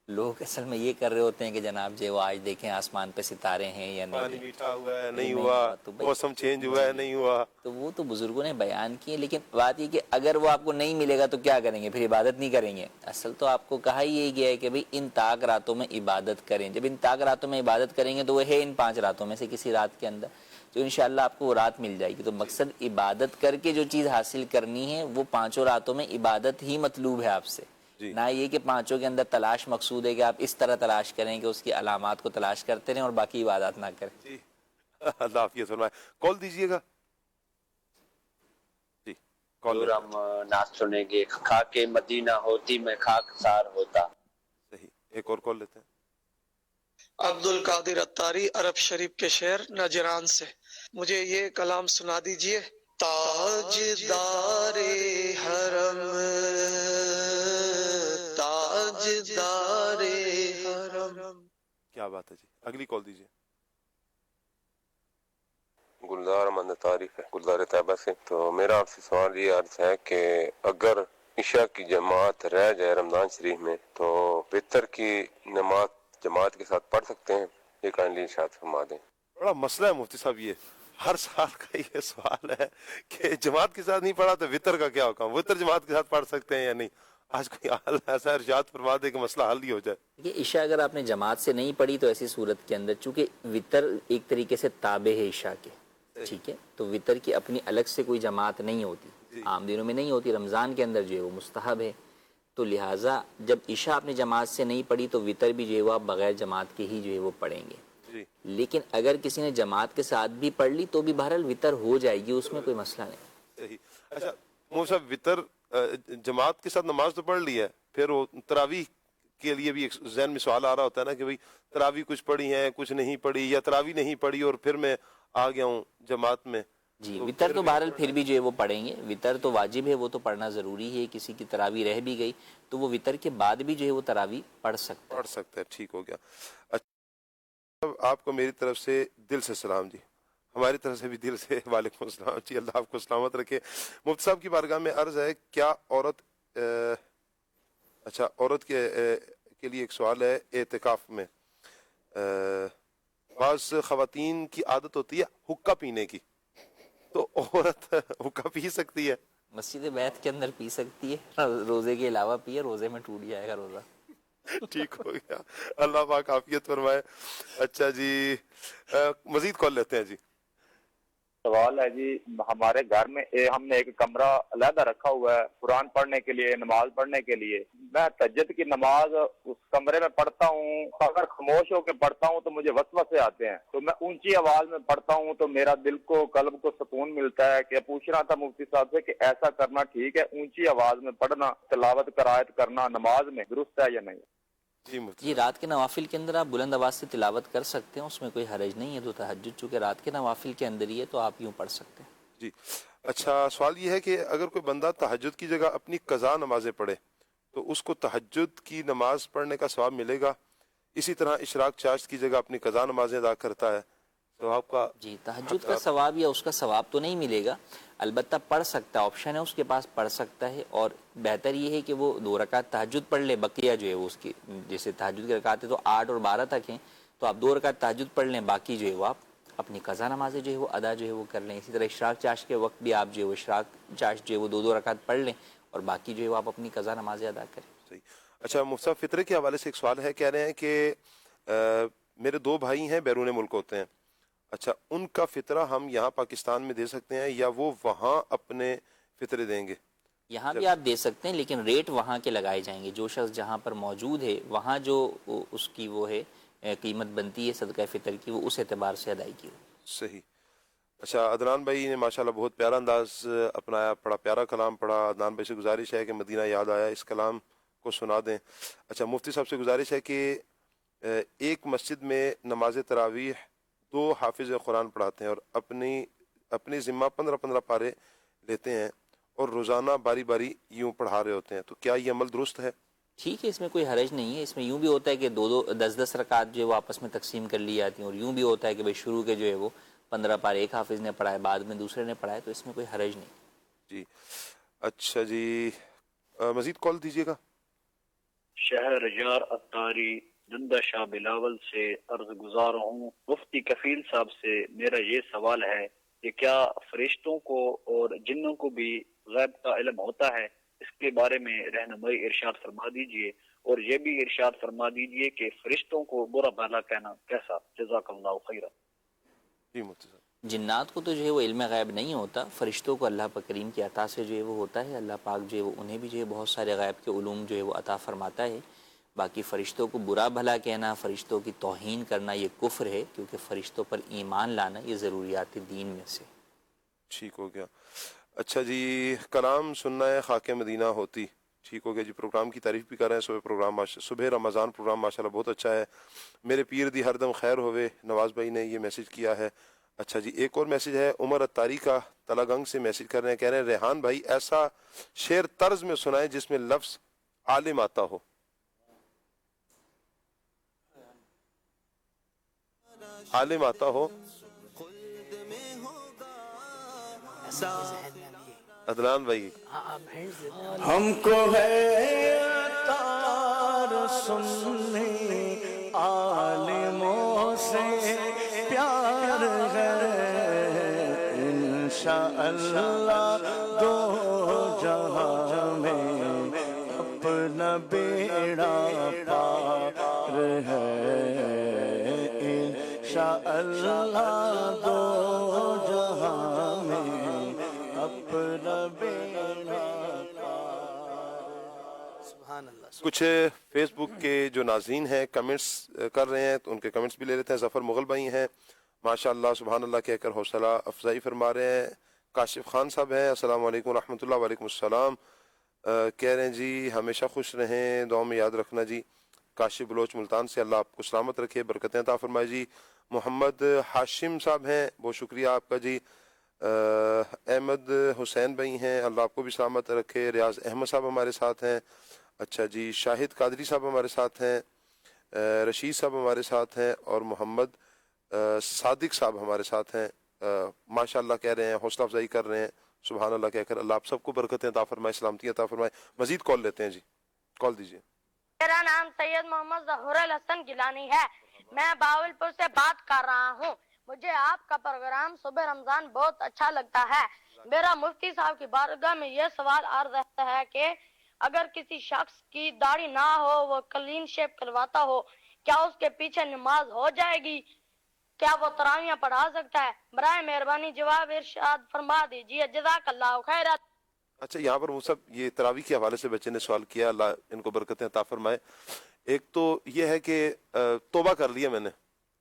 لوگ اصل میں یہ کر رہے ہوتے ہیں کہ جناب جو وہ آج دیکھیں آسمان پہ ستارے ہیں یا نہیں، پانی میٹھا ہوا ہے نہیں ہوا، موسم چینج ہوا ہے نہیں ہوا. تو وہ تو بزرگوں نے بیان کیے، لیکن بات یہ کہ اگر وہ آپ کو نہیں ملے گا تو کیا کریں گے؟ پھر عبادت نہیں کریں گے. اصل تو آپ کو کہا ہی یہی گیا ہے کہ بھئی ان طاق راتوں میں عبادت کریں. جب ان طاق راتوں میں عبادت کریں گے تو وہ ہے ان 5 راتوں میں سے کسی رات کے اندر، تو انشاءاللہ آپ کو وہ رات مل جائے گی. تو مقصد عبادت کر کے جو چیز حاصل کرنی ہے وہ 5 راتوں میں عبادت ہی مطلوب ہے آپ سے، نہ یہ کہ 5 کے اندر تلاش مقصود ہے کہ آپ اس طرح تلاش کریں کہ اس کی علامات کو تلاش کرتے رہیں اور باقی عبادات نہ کریں. جی اللہ حافظ فرمائے. کال دیجیے گا. جی کال. ہم نعت سنیں گے، خاک مدینہ ہوتی میں خاک سار ہوتا. صحیح، ایک اور کال لیتے ہیں. عبد القادر اتاری، عرب شریف کے شہر نجران سے. مجھے یہ کلام سنا دیجئے. تاجدار حرم، تاجدار حرم. کیا بات ہے جی. اگلی کال دیجیے. گلزار احمد تعریف ہے، گلزار طیبہ سے. تو میرا آپ سے سوال یہ عرض ہے کہ اگر عشاء کی جماعت رہ جائے رمضان شریف میں تو وتر کی نماز جماعت کے ساتھ پڑھ سکتے ہیں؟ یہ کائنڈلی ارشاد فرما دیں. بڑا مسئلہ ہے مفتی صاحب، یہ ہر سال کا یہ سوال ہے کہ جماعت کے ساتھ نہیں پڑھا تو وتر کا کیا حکم؟ وتر جماعت کے ساتھ پڑھ سکتے ہیں یا نہیں؟ آج کوئی حل ایسا ارشاد فرما دے کہ مسئلہ حل ہی ہو جائے. یہ عشاء اگر آپ نے جماعت سے نہیں پڑھی تو ایسی صورت کے اندر چونکہ وتر ایک طریقے سے تابع ہے عشاء کے، ٹھیک ہے، تو وتر کی اپنی الگ سے کوئی جماعت نہیں ہوتی، عام دنوں میں نہیں ہوتی، رمضان کے اندر جو ہے وہ مستحب ہے. تو لہٰذا جب عشاء آپ نے جماعت سے نہیں پڑھی تو وتر بھی جو ہے وہ آپ بغیر جماعت کے ہی جو ہے وہ پڑھیں گے. لیکن اگر کسی نے جماعت کے ساتھ بھی پڑھ لی تو بھی بہرحال وتر ہو جائے گی، اس میں کوئی مسئلہ نہیں. صحیح. اچھا مفتی صاحب، وتر جماعت کے ساتھ نماز تو پڑھ لی ہے، پھر وہ تراویح کے لیے بھی ایک ذہن میں سوال آ رہا ہوتا ہے نا کہ بھئی تراویح کچھ پڑھی ہیں کچھ نہیں پڑھی، یا تراویح نہیں پڑھی اور پھر میں آ گیا ہوں جماعت میں. جی وطر تو بہرحال پھر بھی جو ہے وہ پڑھیں گے، وطر تو واجب ہے، وہ تو پڑھنا ضروری ہے، کسی کی تراویح رہ بھی گئی تو وہ وطر کے بعد بھی جو ہے وہ تراویح پڑھ سکتا ہے۔ ٹھیک ہو گیا۔ اچھا آپ کو میری طرف سے دل سے سلام جی، ہماری طرف سے بھی دل سے وعلیکم السلام جی، اللہ آپ کو سلامت رکھے۔ مفتی صاحب کی بارگاہ میں عرض ہے، کیا عورت عورت کے لیے ایک سوال ہے، اعتکاف میں بعض خواتین کی عادت ہوتی ہے حقہ پینے کی، تو عورت حقہ پی سکتی ہے؟ مسجد بیت کے اندر پی سکتی ہے، روزے کے علاوہ پیے، روزے میں ٹوٹ جائے گا روزہ۔ ٹھیک ہو گیا، اللہ پاک عافیت فرمائے۔ اچھا جی مزید کال لیتے ہیں جی۔ سوال ہے جی، ہمارے گھر میں ہم نے ایک کمرہ علیحدہ رکھا ہوا ہے قرآن پڑھنے کے لیے، نماز پڑھنے کے لیے۔ میں تہجد کی نماز اس کمرے میں پڑھتا ہوں، اگر خاموش ہو کے پڑھتا ہوں تو مجھے وسوسے آتے ہیں، تو میں اونچی آواز میں پڑھتا ہوں تو میرا دل کو قلب کو سکون ملتا ہے۔ کہ پوچھ رہا تھا مفتی صاحب سے کہ ایسا کرنا ٹھیک ہے، اونچی آواز میں پڑھنا، تلاوت قرائت کرنا نماز میں درست ہے یا نہیں؟ جی رات کے نوافل کے اندر آپ بلند آواز سے تلاوت کر سکتے ہیں، اس میں کوئی حرج نہیں ہے، تو تہجد چونکہ رات کے نوافل کے اندر ہی ہے تو آپ یوں پڑھ سکتے ہیں۔ جی اچھا سوال یہ ہے کہ اگر کوئی بندہ تہجد کی جگہ اپنی قضا نمازیں پڑھے تو اس کو تہجد کی نماز پڑھنے کا ثواب ملے گا؟ اسی طرح اشراق چاشت کی جگہ اپنی قضا نمازیں ادا کرتا ہے تو آپ کا جی تہجد کا ثواب یا اس کا ثواب تو نہیں ملے گا، البتہ پڑھ سکتا ہے، آپشن ہے اس کے پاس، پڑھ سکتا ہے، اور بہتر یہ ہے کہ وہ 2 رکعت تہجد پڑھ لے، بقیہ جو ہے وہ اس کی جیسے تہجد کی رکعتیں تو 8 اور 12 تک ہیں، تو آپ 2 رکعت تہجد پڑھ لیں، باقی جو ہے وہ آپ اپنی قضا نمازیں جو ہے وہ ادا جو ہے وہ کر لیں۔ اسی طرح اشراق چاشت کے وقت بھی آپ جو ہے وہ اشراق چاشت جو ہے وہ 2 رکعت پڑھ لیں اور باقی جو ہے وہ آپ اپنی قضا نمازیں ادا کریں۔ صحیح۔ اچھا مفتی صاحب فطرے کے حوالے سے ایک سوال ہے، کہہ رہے ہیں کہ میرے 2 بھائی ہیں بیرون ملک ہوتے ہیں، اچھا ان کا فطرہ ہم یہاں پاکستان میں دے سکتے ہیں یا وہ وہاں اپنے فطرے دیں گے؟ یہاں بھی آپ دے سکتے ہیں لیکن ریٹ وہاں کے لگائے جائیں گے، جو شخص جہاں پر موجود ہے وہاں جو اس کی وہ ہے قیمت بنتی ہے صدقہ فطر کی، وہ اس اعتبار سے ادائیگی ہو۔ صحیح۔ اچھا عدنان بھائی نے ماشاءاللہ بہت پیارا انداز اپنایا، بڑا پیارا کلام پڑھا۔ عدنان بھائی سے گزارش ہے کہ مدینہ یاد آیا اس کلام کو سنا دیں۔ اچھا مفتی صاحب سے گزارش ہے کہ ایک مسجد میں نماز تراویح 2 حافظ قرآن پڑھاتے ہیں اور اپنی ذمہ 15 پارے لیتے ہیں اور روزانہ باری باری یوں پڑھا رہے ہوتے ہیں، تو کیا یہ عمل درست ہے؟ ٹھیک ہے، اس میں کوئی حرج نہیں ہے۔ اس میں یوں بھی ہوتا ہے کہ 10 رکعت جو ہے وہ آپس میں تقسیم کر لی جاتی ہیں، اور یوں بھی ہوتا ہے کہ بھائی شروع کے جو ہے وہ 15 پارے ایک حافظ نے پڑھائے، بعد میں دوسرے نے پڑھائے، تو اس میں کوئی حرج نہیں۔ جی اچھا جی مزید کال دیجیے گا۔ شہر یار اتاری زندہ شاہ بلاول سے عرض گزار ہوں، مفتی کفیل صاحب سے میرا یہ سوال ہے کہ کیا فرشتوں کو اور جنوں کو بھی غیب کا علم ہوتا ہے؟ اس کے بارے میں رہنمائی ارشاد فرما دیجئے، اور یہ بھی ارشاد فرما دیجئے کہ فرشتوں کو برا بھلا کہنا کیسا؟ جزاک اللہ خیرہ۔ جی مفتی صاحب جنات کو تو جو ہے وہ علم غیب نہیں ہوتا، فرشتوں کو اللہ پاک کریم کی عطا سے جو ہے وہ ہوتا ہے، اللہ پاک جو ہے وہ انہیں بھی جو ہے بہت سارے غیب کے علوم جو ہے وہ عطا فرماتا ہے۔ باقی فرشتوں کو برا بھلا کہنا، فرشتوں کی توہین کرنا یہ کفر ہے، کیونکہ فرشتوں پر ایمان لانا یہ ضروریات دین میں سے۔ ٹھیک ہو گیا۔ اچھا جی کلام سننا ہے خاک مدینہ ہوتی، ٹھیک ہو گیا جی۔ پروگرام کی تعریف بھی کر رہے ہیں، صبح رمضان پروگرام ماشاءاللہ بہت اچھا ہے، میرے پیر دی ہر دم خیر ہوئے، نواز بھائی نے یہ میسج کیا ہے۔ اچھا جی ایک اور میسج ہے، عمر اتاری کا تلا گنگ سے میسج کر رہے ہیں، کہہ رہے ہیں ریحان بھائی ایسا شعر طرز میں سنائیں جس میں لفظ عالم آتا ہو۔ عالم آتا ہو عدنان بھائی۔ ہم کو ہے تار سننے عالموں سے پیار ہے، انشاءاللہ دو جہاں میں اپنا بیڑا پار ہے، انشاءاللہ دو جہاں میں اپنا بیڑا سبحان اللہ۔ کچھ فیس بک کے جو ناظرین ہیں کمنٹس کر رہے ہیں تو ان کے کمنٹس بھی لے لیتے ہیں۔ ظفر مغل بھائی ہیں ماشاءاللہ سبحان اللہ کہہ کر حوصلہ افزائی فرما رہے ہیں۔ کاشف خان صاحب ہیں السلام علیکم ورحمۃ اللہ، وعلیکم السلام، کہہ رہے ہیں جی ہمیشہ خوش رہیں، دعاؤں میں یاد رکھنا جی۔ کاشف بلوچ ملتان سے اللہ آپ کو سلامت رکھے، برکتیں عطا فرمائے جی۔ محمد ہاشم صاحب ہیں، بہت شکریہ آپ کا جی۔ احمد حسین بھائی ہیں، اللہ آپ کو بھی سلامت رکھے. ریاض احمد صاحب ہمارے ساتھ ہیں. اچھا جی، شاہد قادری صاحب ہمارے ساتھ ہیں، رشید صاحب ہمارے ساتھ ہیں، اور محمد صادق صاحب ہمارے ساتھ ہیں. ماشاء اللہ کہہ رہے ہیں، حوصلہ افزائی کر رہے ہیں، سبحان اللہ کہہ کر. اللہ آپ سب کو برکتیں عطا فرمائے، سلامتی عطا فرمائے. مزید کال لیتے ہیں جی، کال دیجیے. میرا نام سید محمد ظہور الحسن گیلانی ہے، میں باولپور سے بات کر رہا ہوں. مجھے آپ کا پروگرام صبح رمضان بہت اچھا لگتا ہے. میرا مفتی صاحب کی بارگاہ میں یہ سوال عرض ہے کہ اگر کسی شخص کی داڑھی نہ ہو، وہ کلین شیپ کرواتا ہو، کیا اس کے پیچھے نماز ہو جائے گی؟ کیا وہ تراویح پڑھا سکتا ہے؟ برائے مہربانی جواب ارشاد فرما دیجیے، جزاک اللہ خیر. اچھا، یہاں پر مصعب یہ تراویح کے حوالے سے بچے نے سوال کیا، اللہ ان کو برکتیں عطا فرمائے. ایک تو یہ ہے کہ توبہ کر لیا میں نے،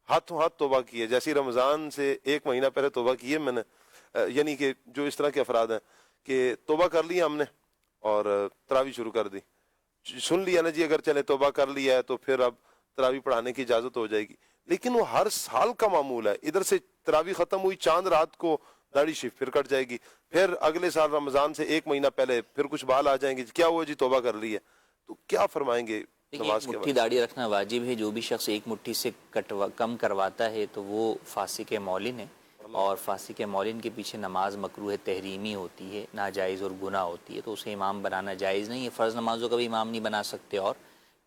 ہاتھوں ہاتھ توبہ کی ہے. جیسی رمضان سے ایک مہینہ پہلے توبہ کی ہے میں نے، یعنی کہ جو اس طرح کے افراد ہیں کہ توبہ کر لیا ہم نے اور تراویح شروع کر دی. سن لیا نا جی، اگر چلے توبہ کر لیا ہے تو پھر اب تراویح پڑھانے کی اجازت ہو جائے گی. لیکن وہ ہر سال کا معمول ہے. ادھر سے تراویح ختم ہوئی، چاند رات کو داڑھی شیف پھر کٹ جائے گی، پھر اگلے سال رمضان سے ایک مہینہ پہلے پھر کچھ بال آ جائیں گے. کیا ہوا جی، توبہ کر لی ہے. تو کیا فرمائیں گے نماز کے مٹھی داڑھی رکھنا واجب ہے. جو بھی شخص ایک مٹھی سے کم کرواتا ہے تو وہ فاسق مولن ہے، اور فاسق مولن کے پیچھے نماز مکروہ تحریمی ہوتی ہے، ناجائز اور گناہ ہوتی ہے. تو اسے امام بنانا جائز نہیں ہے. فرض نمازوں کا بھی امام نہیں بنا سکتے، اور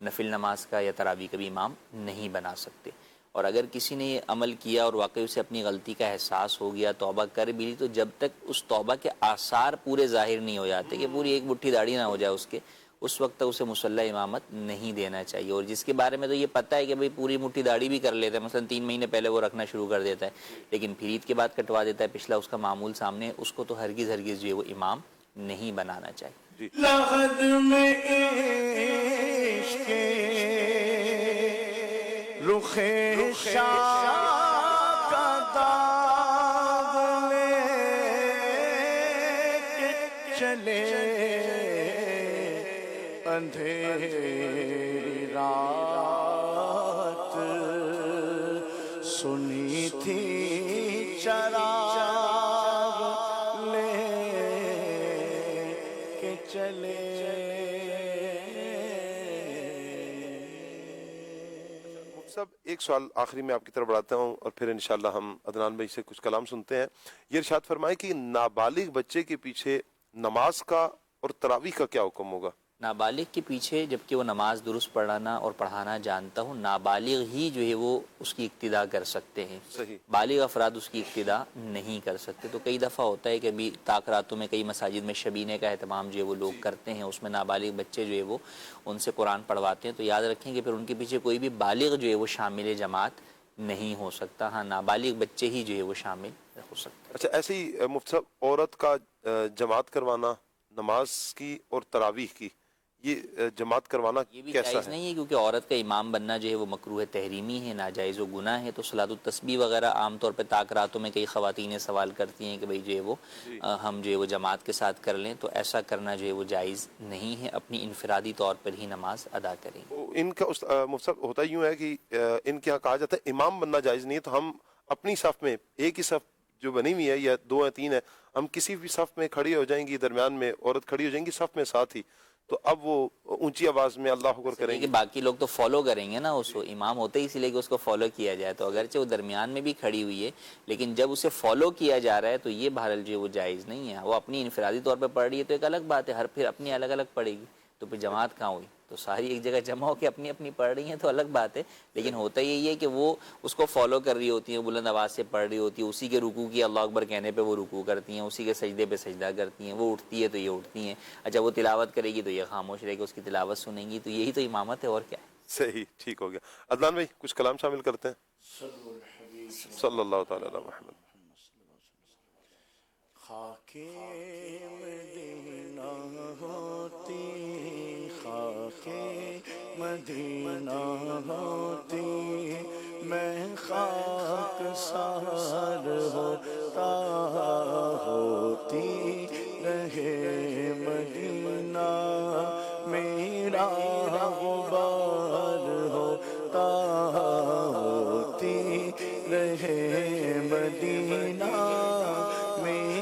نفل نماز کا یا تراویح کا بھی امام نہیں بنا سکتے. اور اگر کسی نے یہ عمل کیا اور واقعی اسے اپنی غلطی کا احساس ہو گیا، توبہ کر بھی لی، تو جب تک اس توبہ کے آثار پورے ظاہر نہیں ہو جاتے کہ پوری ایک مٹھی داڑھی نہ ہو جائے اس کے، اس وقت تک اسے مصلی امامت نہیں دینا چاہیے. اور جس کے بارے میں تو یہ پتہ ہے کہ بھئی پوری مٹھی داڑھی بھی کر لیتا ہے، مثلا 3 مہینے پہلے وہ رکھنا شروع کر دیتا ہے، لیکن پھر عید کے بعد کٹوا دیتا ہے، پچھلا اس کا معمول سامنے، اس کو تو ہرگز جو ہے وہ امام نہیں بنانا چاہیے. لغد میں عشق رخ شاہ کا داغ لے کے چلے اندھیری رات، سنی تھی چراغ لے کے چلے. سب ایک سوال آخری میں آپ کی طرف بڑھاتا ہوں اور پھر انشاءاللہ ہم عدنان بھائی سے کچھ کلام سنتے ہیں. یہ ارشاد فرمائے کہ نابالغ بچے کے پیچھے نماز کا اور تراویح کا کیا حکم ہوگا؟ نابالغ کے پیچھے جبکہ وہ نماز درست پڑھانا اور پڑھانا جانتا ہوں، نابالغ ہی جو ہے وہ اس کی اقتداء کر سکتے ہیں. صحیح. بالغ افراد اس کی اقتداء نہیں کر سکتے. تو کئی دفعہ ہوتا ہے کہ ابھی طاق راتوں میں کئی مساجد میں شبینے کا اہتمام جو ہے وہ لوگ کرتے ہیں، اس میں نابالغ بچے جو ہے وہ ان سے قرآن پڑھواتے ہیں. تو یاد رکھیں کہ پھر ان کے پیچھے کوئی بھی بالغ جو ہے وہ شامل جماعت نہیں ہو سکتا. ہاں، نابالغ بچے ہی جو ہے وہ شامل ہو سکتے. اچھا، ایسے ہی مفتی صاحب عورت کا جماعت کروانا نماز کی اور تراویح کی، یہ جماعت کروانا یہ بھی کیسا جائز ہے؟ نہیں ہے، کیونکہ عورت کا امام بننا جو ہے وہ مکروہ تحریمی ہے، ناجائز و گناہ ہے. تو صلاۃ التسبیح وغیرہ عام طور پہ طاق راتوں میں کئی خواتین سوال کرتی ہیں کہ بھئی جو ہے وہ ہم جو ہے وہ جماعت کے ساتھ کر لیں. تو ایسا کرنا جو ہے وہ جائز نہیں ہے. اپنی انفرادی طور پر ہی نماز ادا کریں. ان کا مفتی صاحب ہوتا یوں ہے کہ ان کے یہاں کہا جاتا ہے امام بننا جائز نہیں ہے، تو ہم اپنی صف میں ایک ہی صف جو بنی ہوئی ہے یا 2 یا 3 ہے، ہم کسی بھی صف میں کھڑی ہو جائیں گی، درمیان میں عورت کھڑی ہو جائیں گی صف میں ساتھ ہی، تو اب وہ اونچی آواز میں اللہ اکبر کریں گے. باقی لوگ تو فالو کریں گے نا اس کو، امام ہوتے ہی اسی لیے کہ اس کو فالو کیا جائے. تو اگرچہ وہ درمیان میں بھی کھڑی ہوئی ہے، لیکن جب اسے فالو کیا جا رہا ہے تو یہ بہرحال جو وہ جائز نہیں ہے. وہ اپنی انفرادی طور پہ پڑھ رہی ہے تو ایک الگ بات ہے، ہر پھر اپنی الگ الگ پڑھے گی تو پھر جماعت کہاں ہوئی؟ تو ساری ایک جگہ جمع ہو کے اپنی اپنی پڑھ رہی ہیں تو الگ بات ہے. لیکن ہوتا یہی ہے کہ وہ اس کو فالو کر رہی ہوتی ہیں، بلند آواز سے پڑھ رہی ہوتی ہے، اسی کے رکوع کی اللہ اکبر کہنے پہ وہ رکوع کرتی ہیں، اسی کے سجدے پہ سجدہ کرتی ہیں، وہ اٹھتی ہے تو یہ اٹھتی ہیں. اچھا، وہ تلاوت کرے گی تو یہ خاموش رہے گی، اس کی تلاوت سنیں گی. تو یہی تو امامت ہے، اور کیا ہے. صحیح، ٹھیک ہو گیا. عدنان بھائی کچھ کلام شامل کرتے ہیں. صلی اللہ تعالی علی محمد. خاک مدینہ ہوتی، خاک مدینہ ہوتی، میں خاک سار ہوتا، ہوتی رہے مدینہ میرا غبار ہوتا، ہوتی رہے مدینہ میرا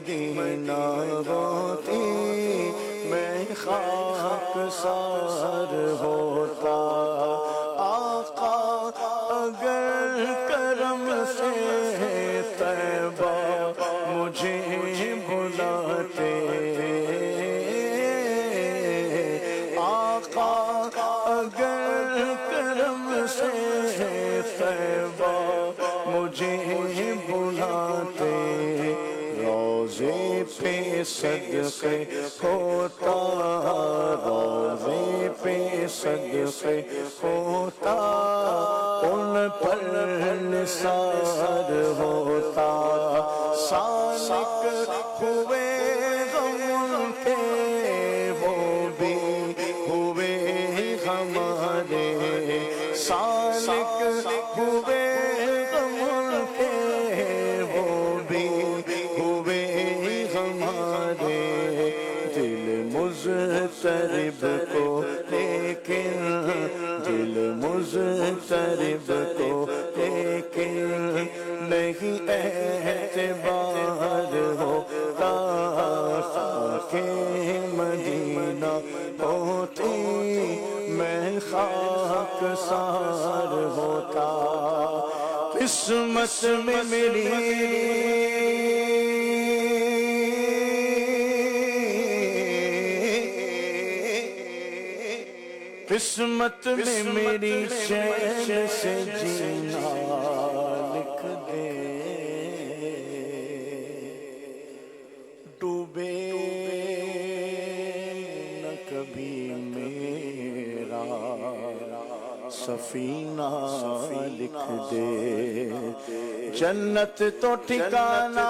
مدینہ ہوتی میں خاک سار ہوتا آقا اگر کرم سے طیبہ مجھے بلاتے آقا اگر کرم سے طیبہ مجھے بلاتے روزے پہ صدقے ہوتا روزے پہ صدقے ہوتا ان پر نثار ہوتا سالک ہوئے غم کے وہ بھی ہوئے ہمارے سالک ہوئے غم کے وہ بھی ہوئے ہمارے دل مضطرب کو لیکن دل مضطرب کو لیکن نہیں اعتبار ہوتا خاک مدینہ ہوتی میں خاک سار ہوتا قسمت میں میری قسمت میں میری چین سے جینا لکھ دے ڈوبے نہ کبھی میرا سفینہ لکھ دے جنت تو ٹھکانا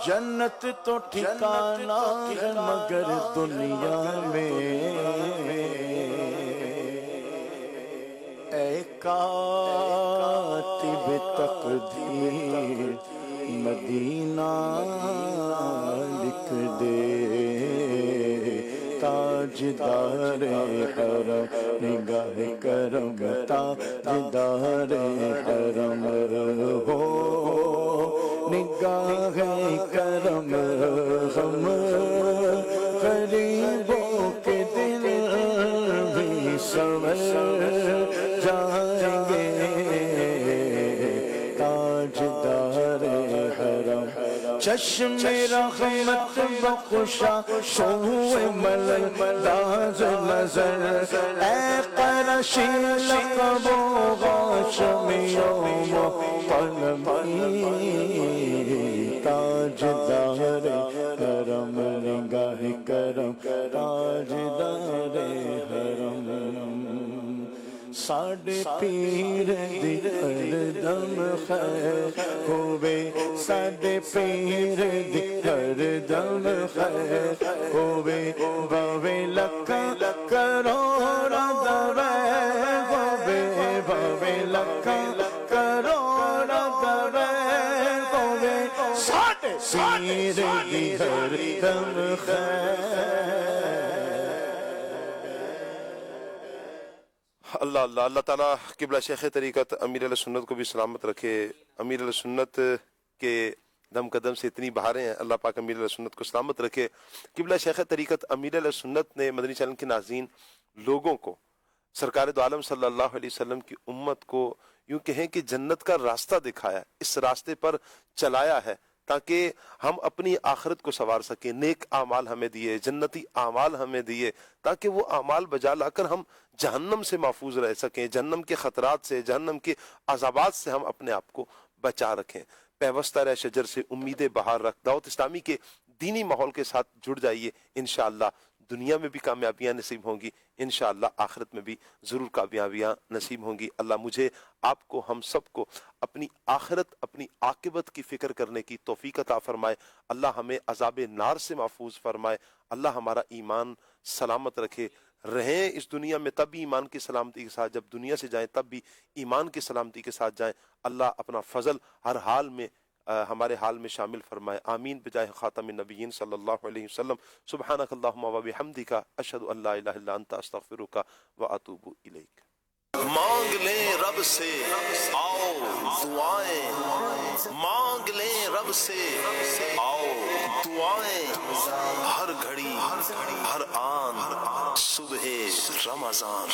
جنت تو ٹھکانا ہے مگر دنیا میں اے کاتب تقدیر مدینہ لکھ دے تاجدار حرم نگاہ کرم تاجدار حرم ہو نگاہ کرم ہم غریبوں کے دل بھی سنور جائیں گے تاجدار حرم چشم رحمت بخشا شوہ ملل داز نظر اے قرشی لقب و غاشم یوم قلمی تاجدار حرم نگاہ کرم تاجدار حرم ساڈے پیر دی ہر دم خیر ہووے ساڈے پیر دی ہر دم خیر ہووے باوے لکھاں کروڑاں دا ویر ہووے باوے لکھاں کروڑاں دا ویر ہووے ساڈے پیر دی ہر دم خیر اللہ اللہ اللہ تعالیٰ قبلہ شیخ طریقت امیر علیہ سنت کو بھی سلامت رکھے. امیر علیہ سنت کے دم قدم سے اتنی بہاریں ہیں, اللہ پاک امیر علیہ سنت کو سلامت رکھے. قبلہ شیخ طریقت امیر علیہ سنت نے مدنی چینل کے ناظرین لوگوں کو سرکار دو عالم صلی اللہ علیہ وسلم کی امت کو یوں کہیں کہ جنت کا راستہ دکھایا, اس راستے پر چلایا ہے تاکہ ہم اپنی آخرت کو سنوار سکیں. نیک اعمال ہمیں دیے, جنتی اعمال ہمیں دیے تاکہ وہ اعمال بجا لا کر ہم جہنم سے محفوظ رہ سکیں, جہنم کے خطرات سے, جہنم کے عذابات سے ہم اپنے آپ کو بچا رکھیں. پیوستہ رہ شجر سے امید بہار رکھ. دعوت اسلامی کے دینی ماحول کے ساتھ جڑ جائیے, انشاءاللہ دنیا میں بھی کامیابیاں نصیب ہوں گی, انشاءاللہ آخرت میں بھی ضرور کامیابیاں نصیب ہوں گی. اللہ مجھے, آپ کو, ہم سب کو اپنی آخرت, اپنی عاقبت کی فکر کرنے کی توفیق عطا فرمائے. اللہ ہمیں عذاب نار سے محفوظ فرمائے. اللہ ہمارا ایمان سلامت رکھے. رہیں اس دنیا میں تب بھی ایمان کی سلامتی کے ساتھ, جب دنیا سے جائیں تب بھی ایمان کی سلامتی کے ساتھ جائیں. اللہ اپنا فضل ہر حال میں ہمارے حال میں شامل فرمائے. آمین بجائے خاتم النبیین صلی اللہ علیہ وسلم. سبحانک اللہم و بحمدک اشہد ان لا الہ الا انت استغفرک و اتوب الیک. مانگ لیں رب سے آؤ دعائیں، مانگ لیں رب سے آؤ دعائیں، ہر گھڑی ہر آن صبح رمضان.